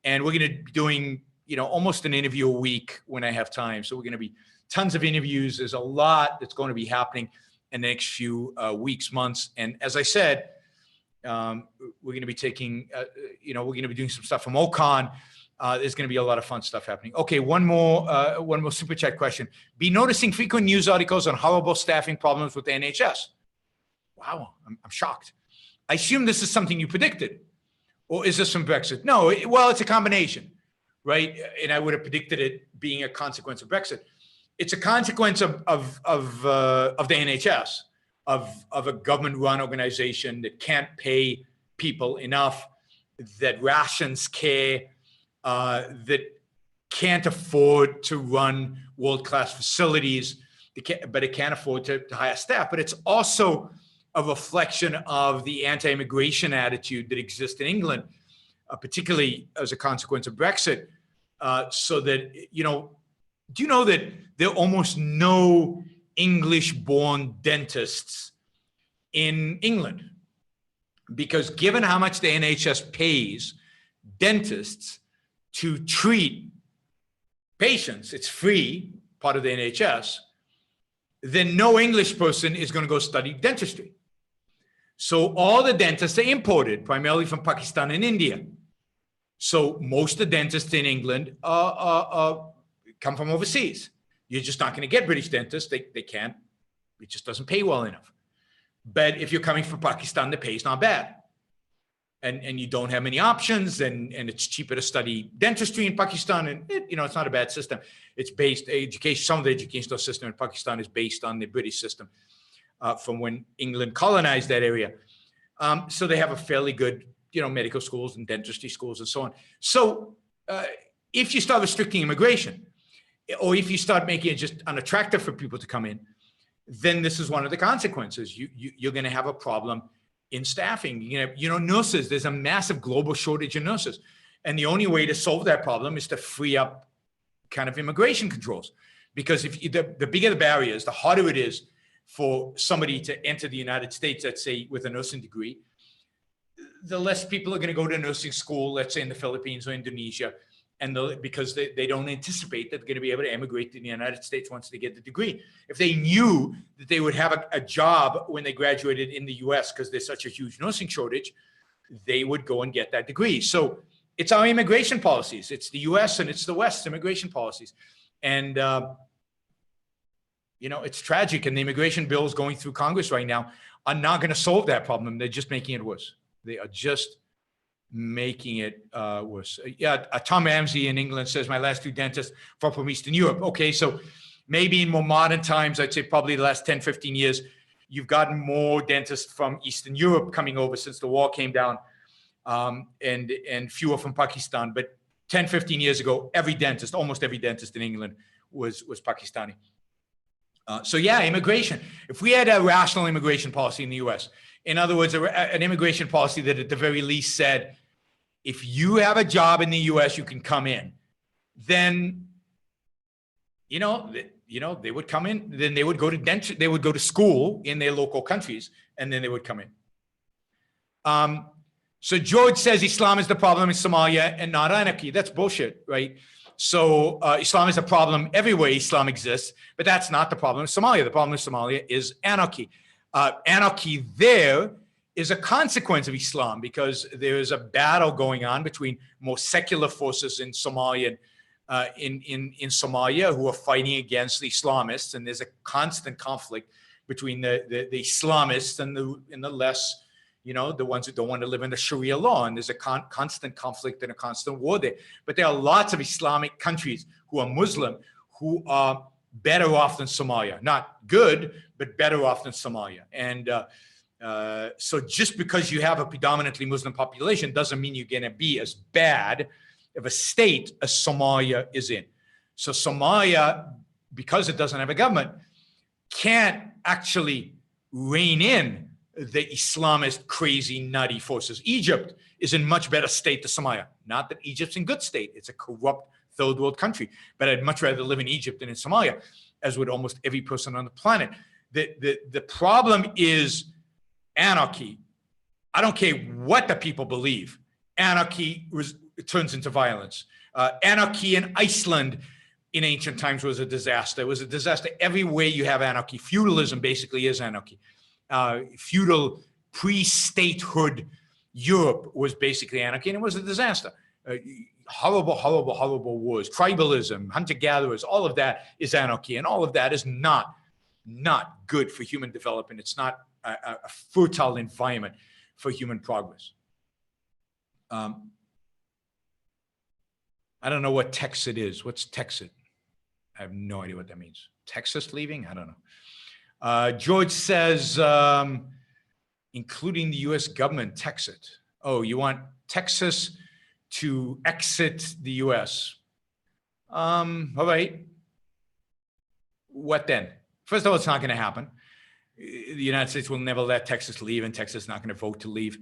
And we're going to be doing, almost an interview a week when I have time. So we're going to be tons of interviews. There's a lot that's going to be happening in the next few weeks, months. And as I said, we're going to be taking, we're going to be doing some stuff from Ocon. There's going to be a lot of fun stuff happening. Okay, one more super chat question. Be noticing frequent news articles on horrible staffing problems with the NHS. Wow, I'm shocked. I assume this is something you predicted, or is this from Brexit? No, it's a combination, right? And I would have predicted it being a consequence of Brexit. It's a consequence of the NHS, of a government-run organization that can't pay people enough, that rations care, that can't afford to run world-class facilities, but it can't afford to hire staff. But it's also a reflection of the anti-immigration attitude that exists in England, particularly as a consequence of Brexit. So that, do you know that there are almost no English-born dentists in England? Because given how much the NHS pays dentists to treat patients, it's free, part of the NHS, then no English person is going to go study dentistry. So all the dentists are imported, primarily from Pakistan and India. So most of the dentists in England come from overseas. You're just not going to get British dentists. They can't. It just doesn't pay well enough. But if you're coming from Pakistan, the pay is not bad. And you don't have many options, and it's cheaper to study dentistry in Pakistan, and it's not a bad system. It's based education. Some of the educational system in Pakistan is based on the British system from when England colonized that area. So they have a fairly good medical schools and dentistry schools and so on. So if you start restricting immigration, or if you start making it just unattractive for people to come in, then this is one of the consequences. You're going to have a problem in staffing. Nurses, there's a massive global shortage of nurses. And the only way to solve that problem is to free up kind of immigration controls. Because if the bigger the barriers, the harder it is for somebody to enter the United States, let's say with a nursing degree, the less people are going to go to nursing school, let's say in the Philippines or Indonesia, and because they don't anticipate that they're going to be able to emigrate to the United States once they get the degree. If they knew that they would have a job when they graduated in the US because there's such a huge nursing shortage, they would go and get that degree. So it's our immigration policies. It's the US and it's the West's immigration policies. And, it's tragic. And the immigration bills going through Congress right now are not going to solve that problem. They're just making it worse. They are just making it worse. Tom Ramsey in England says, my last two dentists were from Eastern Europe. Okay, so maybe in more modern times, I'd say probably the last 10, 15 years, you've gotten more dentists from Eastern Europe coming over since the wall came down, and fewer from Pakistan. But 10, 15 years ago, almost every dentist in England was Pakistani. So yeah, immigration. If we had a rational immigration policy in the US, in other words, an immigration policy that at the very least said, if you have a job in the US, you can come in, then, they would come in, then they would go to school in their local countries, and then they would come in. So George says Islam is the problem in Somalia and not anarchy. That's bullshit, right? So Islam is a problem everywhere Islam exists, but that's not the problem in Somalia. The problem in Somalia is anarchy. Anarchy there is a consequence of Islam because there is a battle going on between more secular forces in Somalia, in Somalia, who are fighting against the Islamists, and there's a constant conflict between the Islamists and the less, the ones who don't want to live under Sharia law, and there's a constant conflict and a constant war there. But there are lots of Islamic countries who are Muslim who are better off than Somalia. Not good, but better off than Somalia. And so just because you have a predominantly Muslim population doesn't mean you're going to be as bad of a state as Somalia is in. So Somalia, because it doesn't have a government, can't actually rein in the Islamist crazy nutty forces. Egypt is in much better state than Somalia. Not that Egypt's in good state. It's a corrupt third world country, but I'd much rather live in Egypt than in Somalia, as would almost every person on the planet. The problem is anarchy. I don't care what the people believe. Anarchy turns into violence. Anarchy in Iceland in ancient times was a disaster. It was a disaster everywhere you have anarchy. Feudalism basically is anarchy. Feudal pre-statehood Europe was basically anarchy, and it was a disaster. Horrible wars, tribalism, hunter-gatherers, all of that is anarchy, and all of that is not good for human development. It's not a fertile environment for human progress. I don't know what Texit is. What's Texit? I have no idea what that means. Texas leaving? I don't know. George says, including the US government, Texit. Oh, you want Texas to exit the US? All right. What then? First of all, it's not going to happen. The United States will never let Texas leave, and Texas is not going to vote to leave.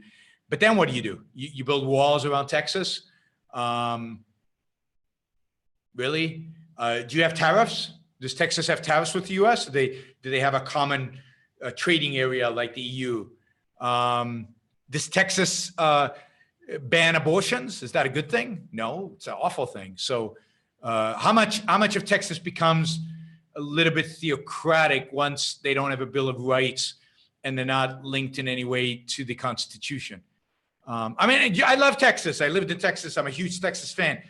But then what do? You build walls around Texas? Really? Do you have tariffs? Does Texas have tariffs with the US? Do they have a common trading area like the EU? Does Texas ban abortions? Is that a good thing? No, it's an awful thing. So how much of Texas becomes a little bit theocratic once they don't have a Bill of Rights and they're not linked in any way to the Constitution? I mean, I love Texas. I lived in Texas. I'm a huge Texas fan.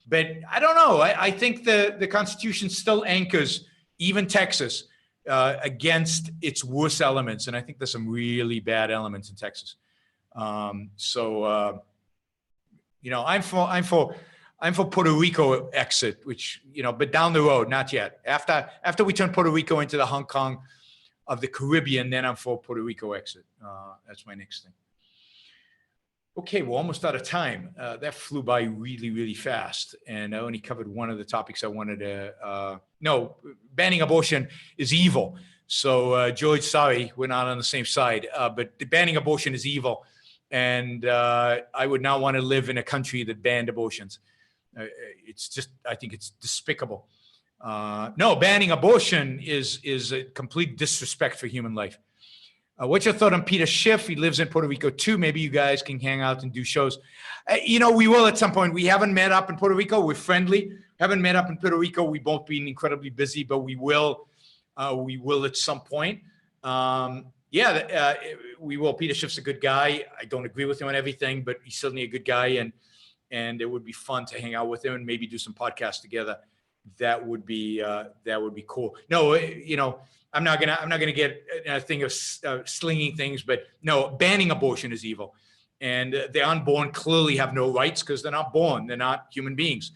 But I don't know. I think the Constitution still anchors even Texas against its worst elements. And I think there's some really bad elements in Texas. I'm for Puerto Rico exit, which, but down the road, not yet. After we turn Puerto Rico into the Hong Kong of the Caribbean, then I'm for Puerto Rico exit. That's my next thing. Okay, we're almost out of time. That flew by really, really fast. And I only covered one of the topics I wanted to, no, banning abortion is evil. So George, sorry, we're not on the same side, but banning abortion is evil. And I would not want to live in a country that banned abortions. It's just, I think it's despicable. No, banning abortion is a complete disrespect for human life. What's your thought on Peter Schiff? He lives in Puerto Rico too. Maybe you guys can hang out and do shows. We will at some point. We haven't met up in Puerto Rico. We're friendly. Haven't met up in Puerto Rico. We've both been incredibly busy, but we will. We will at some point. We will. Peter Schiff's a good guy. I don't agree with him on everything, but he's certainly a good guy, and it would be fun to hang out with him and maybe do some podcasts together. That would be cool. No, I'm not gonna get a thing of slinging things, but no, banning abortion is evil, and the unborn clearly have no rights because they're not born, they're not human beings,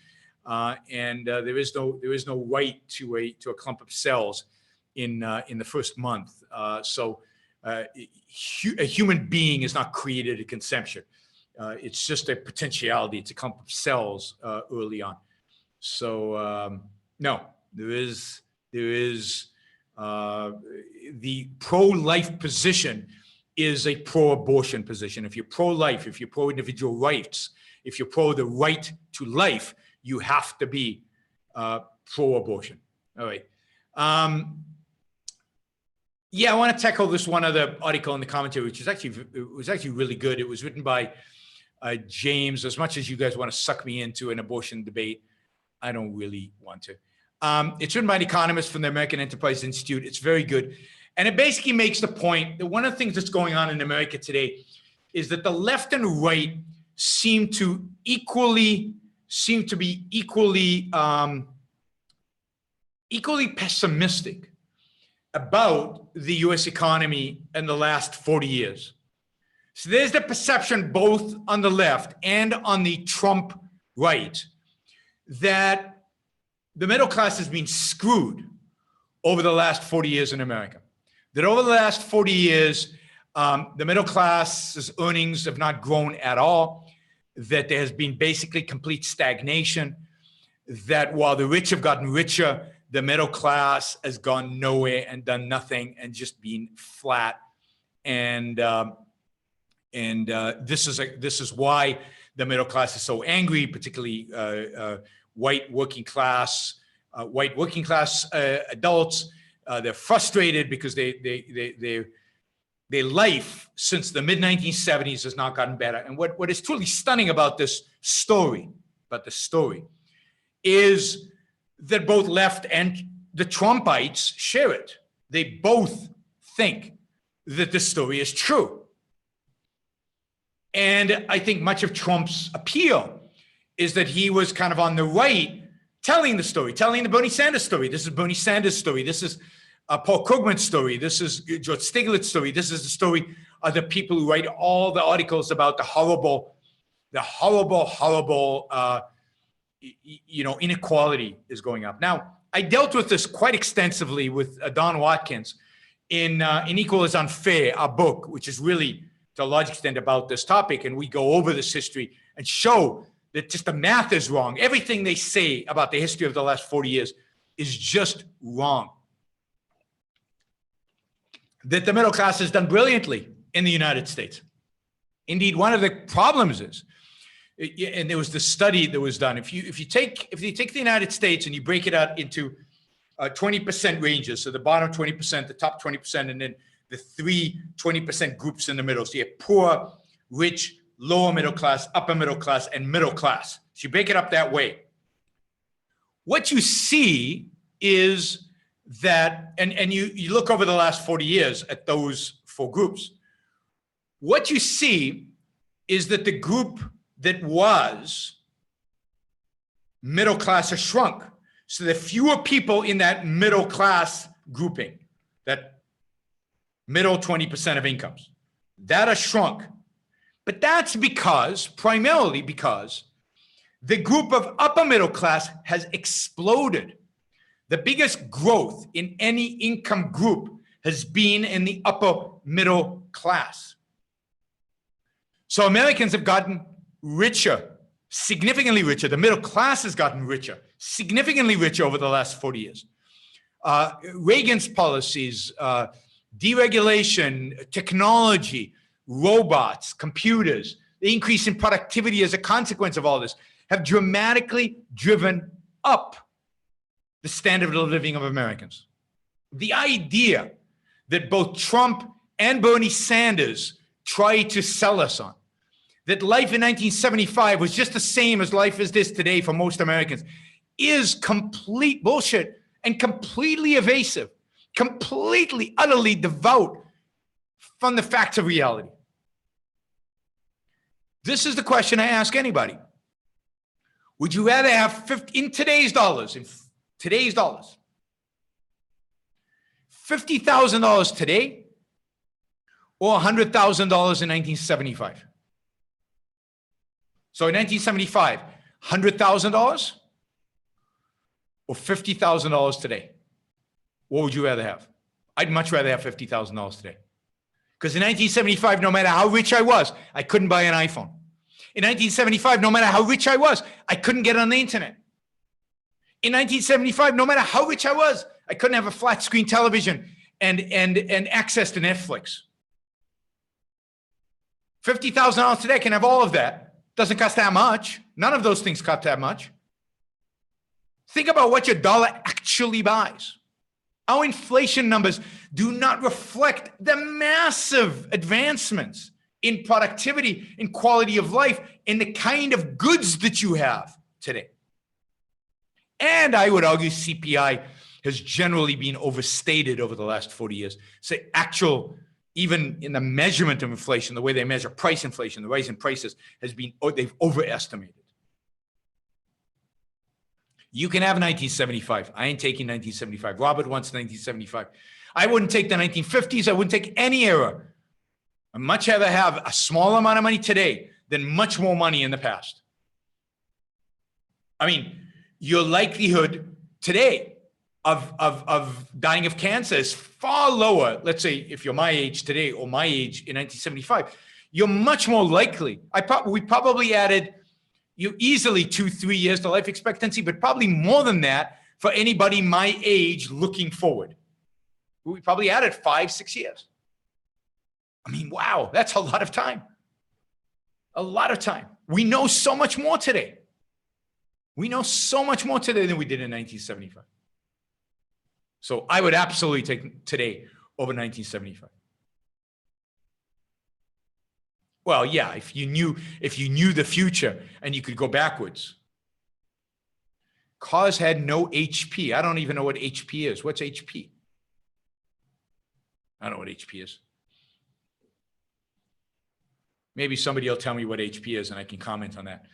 and there is no right to a clump of cells in the first month. So a human being is not created at conception. It's just a potentiality. It's a clump of cells early on. So no, there is. The pro-life position is a pro-abortion position. If you're pro-life, if you're pro-individual rights, if you're pro the right to life, you have to be pro-abortion. All right. I want to tackle this one other article in the commentary, which was actually really good. It was written by James. As much as you guys want to suck me into an abortion debate, I don't really want to. It's written by an economist from the American Enterprise Institute. It's very good. And it basically makes the point that one of the things that's going on in America today is that the left and right seem to be equally pessimistic about the US economy in the last 40 years. So there's the perception both on the left and on the Trump right that the middle class has been screwed over the last 40 years in America. That over the last 40 years, the middle class's earnings have not grown at all. That there has been basically complete stagnation. That while the rich have gotten richer, the middle class has gone nowhere and done nothing and just been flat. And this is why the middle class is so angry, particularly white working class adults. They're frustrated because their life since the mid-1970s has not gotten better. And what is truly stunning about this story, is that both left and the Trumpites share it. They both think that this story is true. And I think much of Trump's appeal is that he was kind of on the right telling the story, telling the Bernie Sanders story. This is Bernie Sanders' story. This is Paul Krugman's story. This is George Stiglitz's story. This is the story of the people who write all the articles about the horrible inequality is going up. Now, I dealt with this quite extensively with Don Watkins in Equal is Unfair, our book, which is really to a large extent about this topic. And we go over this history and show that just the math is wrong. Everything they say about the history of the last 40 years is just wrong. That the middle class has done brilliantly in the United States. Indeed, one of the problems is, and there was this study that was done, if you take the United States and you break it out into 20% ranges, so the bottom 20%, the top 20%, and then the three 20% groups in the middle. So you have poor, rich, lower middle class, upper middle class, and middle class. So you break it up that way. What you see is that, and you look over the last 40 years at those four groups, what you see is that the group that was middle class has shrunk. So there are fewer people in that middle class grouping, that middle 20% of incomes. That has shrunk. But that's primarily because the group of upper middle class has exploded. The biggest growth in any income group has been in the upper middle class. So Americans have gotten richer, significantly richer. The middle class has gotten richer, significantly richer over the last 40 years. Reagan's policies, deregulation, technology, robots, computers, the increase in productivity as a consequence of all this have dramatically driven up the standard of living of Americans. The idea that both Trump and Bernie Sanders tried to sell us on, that life in 1975 was just the same as life is this today for most Americans, is complete bullshit and completely evasive, completely, utterly devout from the facts of reality. This is the question I ask anybody. Would you rather have in today's dollars, $50,000 today or $100,000 in 1975? So in 1975, $100,000 or $50,000 today? What would you rather have? I'd much rather have $50,000 today. Because in 1975, no matter how rich I was, I couldn't buy an iPhone. In 1975, no matter how rich I was, I couldn't get on the internet. In 1975, no matter how rich I was, I couldn't have a flat screen television and access to Netflix. $50,000 today, I can have all of that. Doesn't cost that much. None of those things cost that much. Think about what your dollar actually buys. Our inflation numbers do not reflect the massive advancements in productivity, in quality of life, in the kind of goods that you have today. And I would argue CPI has generally been overstated over the last 40 years. So actual, even in the measurement of inflation, the way they measure price inflation, the rise in prices has been, they've overestimated. You can have 1975. I ain't taking 1975. Robert wants 1975. I wouldn't take the 1950s. I wouldn't take any era. I'd much rather have a small amount of money today than much more money in the past. I mean, your likelihood today of dying of cancer is far lower. Let's say if you're my age today or my age in 1975, you're much more likely. We probably added you easily 2-3 years to life expectancy, but probably more than that for anybody my age looking forward. We probably added 5-6 years. I mean, wow, that's a lot of time. A lot of time. We know so much more today. We know so much more today than we did in 1975. So I would absolutely take today over 1975. Well, yeah, if you knew the future and you could go backwards. Cars had no HP. I don't even know what HP is. What's HP? I don't know what HP is. Maybe somebody will tell me what HP is and I can comment on that.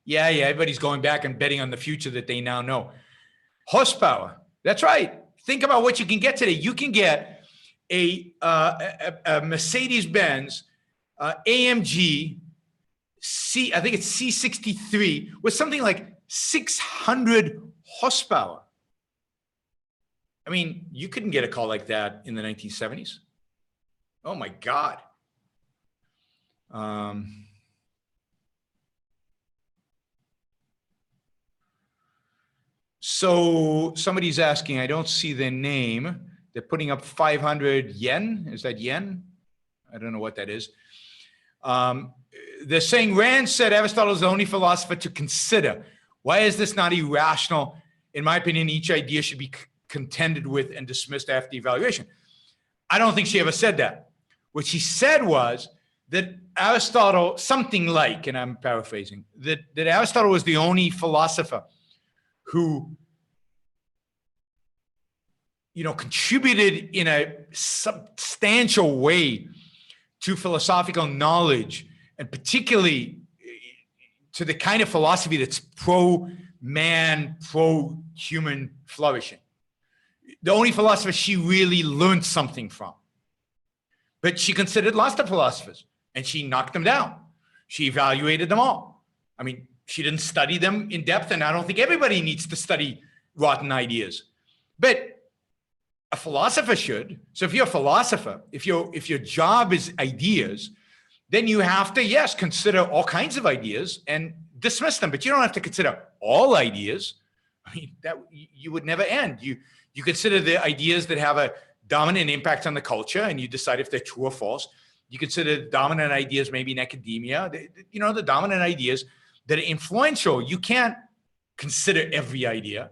Yeah, everybody's going back and betting on the future that they now know. Horsepower. That's right. Think about what you can get today. You can get a Mercedes-Benz AMG I think it's C63 with something like 600 horsepower. I mean, you couldn't get a car like that in the 1970s. Oh my God. So somebody's asking, I don't see their name. They're putting up 500 yen. Is that yen? I don't know what that is. They're saying Rand said Aristotle is the only philosopher to consider. Why is this not irrational? In my opinion, each idea should be contended with and dismissed after evaluation. I don't think she ever said that. What she said was that Aristotle, something like, and I'm paraphrasing, that Aristotle was the only philosopher who, contributed in a substantial way to philosophical knowledge, and particularly to the kind of philosophy that's pro-man, pro-human flourishing. The only philosopher she really learned something from. But she considered lots of philosophers, and she knocked them down. She evaluated them all. I mean, she didn't study them in depth, and I don't think everybody needs to study rotten ideas. But philosopher should. So if you're a philosopher, if your job is ideas, then you have to, yes, consider all kinds of ideas and dismiss them, but you don't have to consider all ideas. I mean, that you would never end. You consider the ideas that have a dominant impact on the culture, and you decide if they're true or false. You consider the dominant ideas maybe in academia, the dominant ideas that are influential. You can't consider every idea.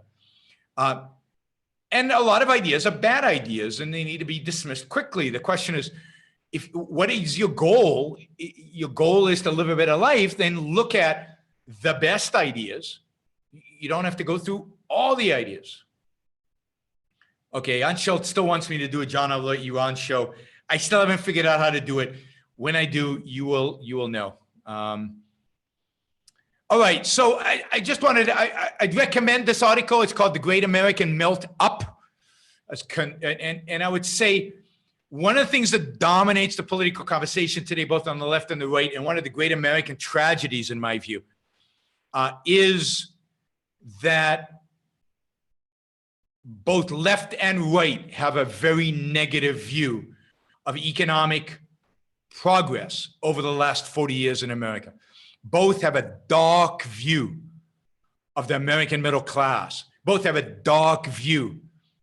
And a lot of ideas are bad ideas, and they need to be dismissed quickly. The question is, what is your goal? Your goal is to live a better life, then look at the best ideas. You don't have to go through all the ideas. Okay, Anshel still wants me to do a John Alert Yaron show. I still haven't figured out how to do it. When I do, you will know. All right, so I just wanted, I'd recommend this article. It's called The Great American Melt Up. And I would say one of the things that dominates the political conversation today, both on the left and the right, and one of the great American tragedies, in my view, is that both left and right have a very negative view of economic progress over the last 40 years in America. Both have a dark view of the American middle class. Both have a dark view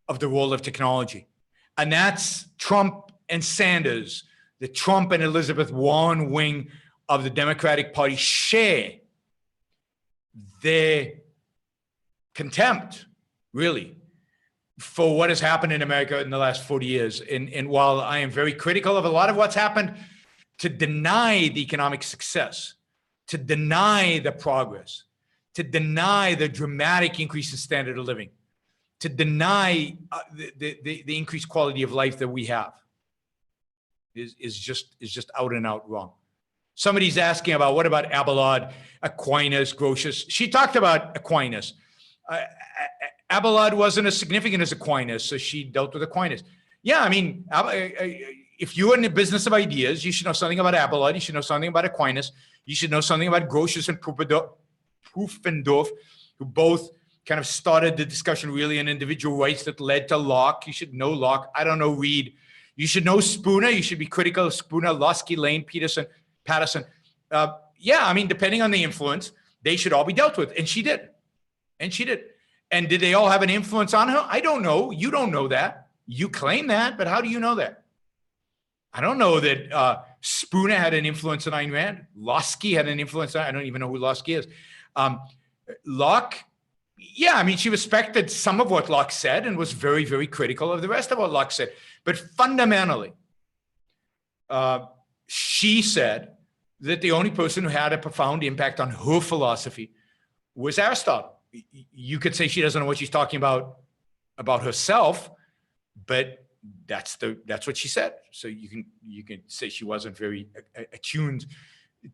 of the role of technology. And that's Trump and Sanders. The Trump and Elizabeth Warren wing of the Democratic Party share their contempt, really, for what has happened in America in the last 40 years. And while I am very critical of a lot of what's happened, to deny the economic success, to deny the progress, to deny the dramatic increase in standard of living, to deny the increased quality of life that we have is just out and out wrong. Somebody's asking about, what about Abelard, Aquinas, Grotius? She talked about Aquinas. Abelard wasn't as significant as Aquinas, so she dealt with Aquinas. Yeah, I mean, if you're in the business of ideas, you should know something about Abelard, you should know something about Aquinas, you should know something about Grotius and Pufendorf, who both kind of started the discussion really on individual rights that led to Locke. You should know Locke. I don't know Reed. You should know Spooner. You should be critical of Spooner, Lusky, Lane, Patterson. Yeah, I mean, depending on the influence, they should all be dealt with. And she did. And she did. And did they all have an influence on her? I don't know. You don't know that. You claim that, but how do you know that? I don't know that Spooner had an influence on Ayn Rand. Lusky had an influence on, I don't even know who Lusky is. Locke, yeah, I mean, she respected some of what Locke said and was very, very critical of the rest of what Locke said. But fundamentally, she said that the only person who had a profound impact on her philosophy was Aristotle. You could say she doesn't know what she's talking about herself, but that's what she said. So you can say she wasn't very attuned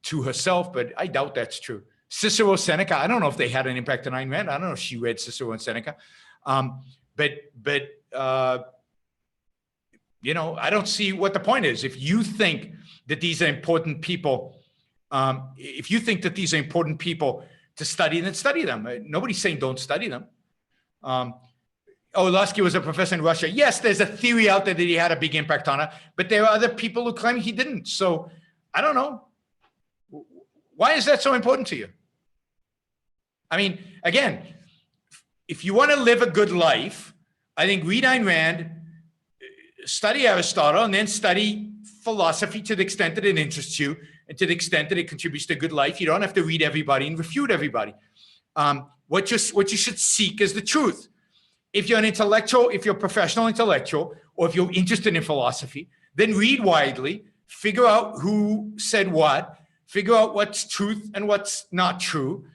to herself, but I doubt that's true. Cicero, Seneca, I don't know if they had an impact on Ayn Rand. I don't know if she read Cicero and Seneca. But you know, I don't see what the point is. If you think that these are important people, to study, then study them. Nobody's saying don't study them. Lusky was a professor in Russia. Yes, there's a theory out there that he had a big impact on her, but there are other people who claim he didn't. So I don't know. Why is that so important to you? I mean, again, if you want to live a good life, I think read Ayn Rand, study Aristotle, and then study philosophy to the extent that it interests you and to the extent that it contributes to a good life. You don't have to read everybody and refute everybody. What you should seek is the truth. If you're an intellectual, if you're a professional intellectual, or if you're interested in philosophy, then read widely, figure out who said what, figure out what's truth and what's not true,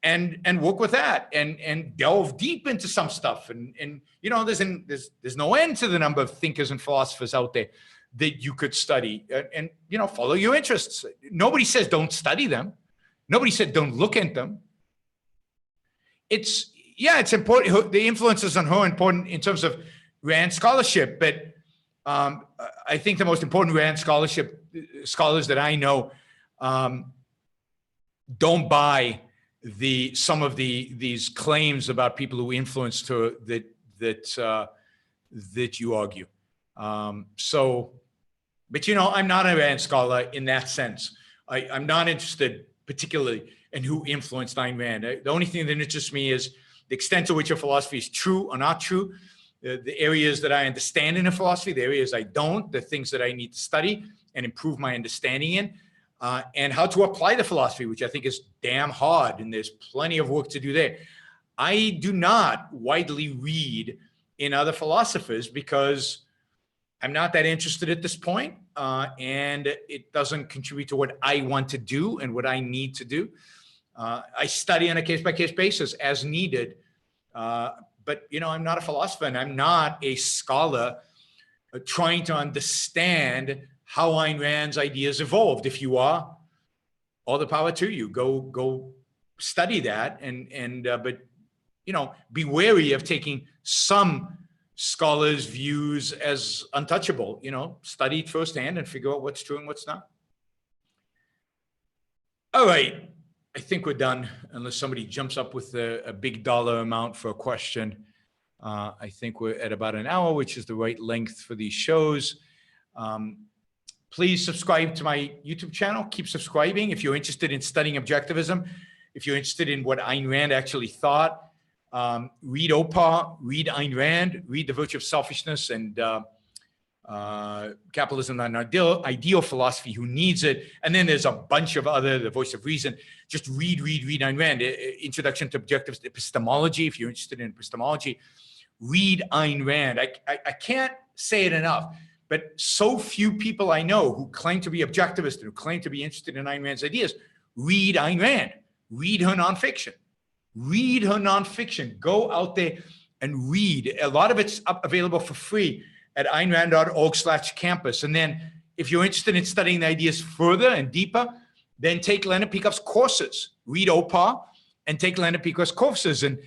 and work with that, and delve deep into some stuff. And you know, there's no end to the number of thinkers and philosophers out there that you could study, and you know, follow your interests. Nobody says don't study them. Nobody said don't look at them. It's important. The influences on her are important in terms of Rand scholarship, but I think the most important Rand scholars that I know don't buy some of these claims about people who influenced her, that you argue. But I'm not a Rand scholar in that sense. I'm not interested particularly in who influenced Ayn Rand. The only thing that interests me is the extent to which a philosophy is true or not true, the areas that I understand in a philosophy, the areas I don't, the things that I need to study and improve my understanding in, and how to apply the philosophy, which I think is damn hard, and there's plenty of work to do there. I do not widely read in other philosophers because I'm not that interested at this point, and it doesn't contribute to what I want to do and what I need to do. I study on a case-by-case basis as needed, but I'm not a philosopher, and I'm not a scholar trying to understand how Ayn Rand's ideas evolved. If you are, all the power to you. Go study that, but be wary of taking some scholars' views as untouchable. Study it firsthand and figure out what's true and what's not. All right, I think we're done, unless somebody jumps up with a big dollar amount for a question. I think we're at about an hour, which is the right length for these shows. Please subscribe to my YouTube channel. Keep subscribing if you're interested in studying objectivism, if you're interested in what Ayn Rand actually thought. Read Opa, read Ayn Rand, read The Virtue of Selfishness and Capitalism, an Ideal Philosophy, Who Needs It? And then there's a bunch of other, The Voice of Reason. Just read Ayn Rand. Introduction to Objective Epistemology, if you're interested in epistemology. Read Ayn Rand. I can't say it enough, but so few people I know who claim to be objectivist and who claim to be interested in Ayn Rand's ideas read Ayn Rand. Read her nonfiction. Read her nonfiction. Go out there and read. A lot of it's available for free at aynrand.org/campus. And then if you're interested in studying the ideas further and deeper, then take Leonard Peikoff's courses. Read OPA and take Leonard Peikoff's courses. And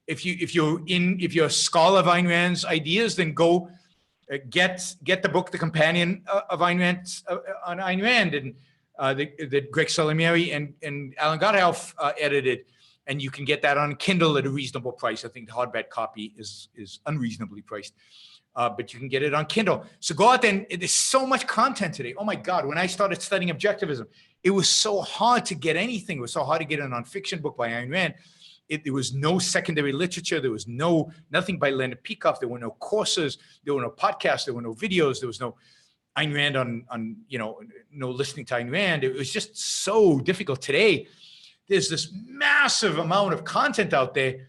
if you're a scholar of Ayn Rand's ideas, then go get the book, The Companion of Ayn Rand, on Ayn Rand, and that Greg Salimieri and Alan Gotthelf edited. And you can get that on Kindle at a reasonable price. I think the hardback copy is unreasonably priced, but you can get it on Kindle. So go out there, and there's so much content today. Oh my God, when I started studying objectivism, it was so hard to get anything. It was so hard to get a nonfiction book by Ayn Rand. There was no secondary literature. There was nothing by Leonard Peikoff. There were no courses. There were no podcasts. There were no videos. There was no Ayn Rand on no listening to Ayn Rand. It was just so difficult. Today, there's this massive amount of content out there.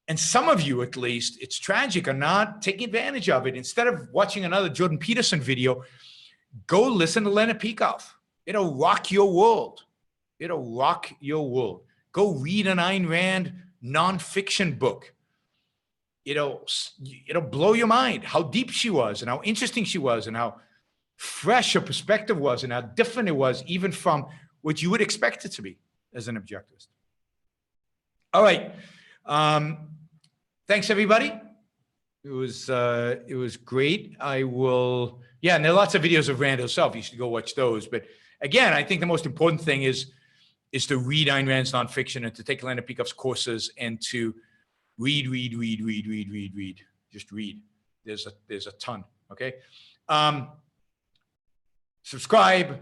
And some of you, at least, it's tragic, are not taking advantage of it. Instead of watching another Jordan Peterson video, go listen to Leonard Peikoff. It'll rock your world. It'll rock your world. Go read an Ayn Rand nonfiction book. It'll blow your mind how deep she was and how interesting she was and how fresh her perspective was and how different it was even from what you would expect it to be as an objectivist. All right. Thanks, everybody. It was great. And there are lots of videos of Rand herself. You should go watch those. But again, I think the most important thing is to read Ayn Rand's nonfiction and to take Leonard Peikoff's courses and to read. Just read. There's a ton. Okay. Subscribe.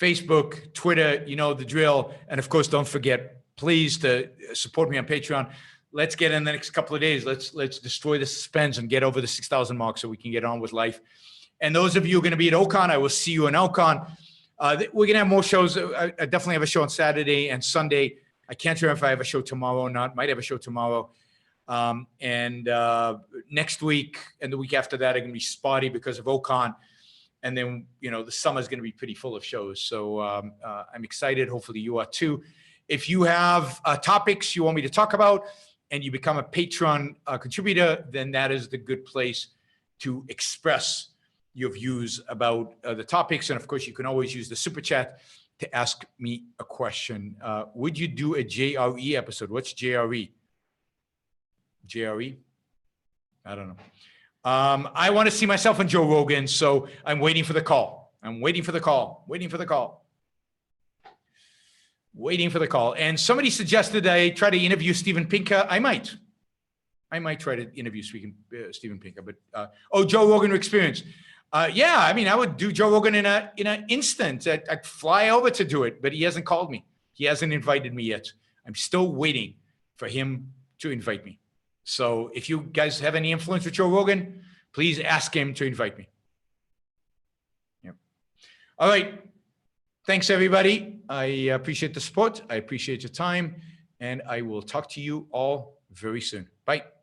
Facebook, Twitter, you know the drill. And of course, don't forget, please, to support me on Patreon. Let's get in the next couple of days. Let's destroy the suspense and get over the 6,000 mark so we can get on with life. And those of you who are going to be at Ocon, I will see you in Ocon. We're going to have more shows. I definitely have a show on Saturday and Sunday. I can't remember if I have a show tomorrow or not. Might have a show tomorrow. And next week and the week after that are going to be spotty because of Ocon. And then, the summer is going to be pretty full of shows. So I'm excited. Hopefully you are too. If you have topics you want me to talk about and you become a Patreon contributor, then that is the good place to express your views about the topics. And of course, you can always use the super chat to ask me a question. Would you do a JRE episode? What's JRE? JRE? I don't know. I want to see myself on Joe Rogan, so I'm waiting for the call. Waiting for the call. And somebody suggested I try to interview Steven Pinker. I might. I might try to interview Steven Pinker, but Joe Rogan Experience. Yeah, I mean, I would do Joe Rogan in an instant. I'd fly over to do it, but he hasn't called me. He hasn't invited me yet. I'm still waiting for him to invite me. So if you guys have any influence with Joe Rogan, please ask him to invite me. Yep. All right. Thanks, everybody. I appreciate the support. I appreciate your time, and I will talk to you all very soon. Bye.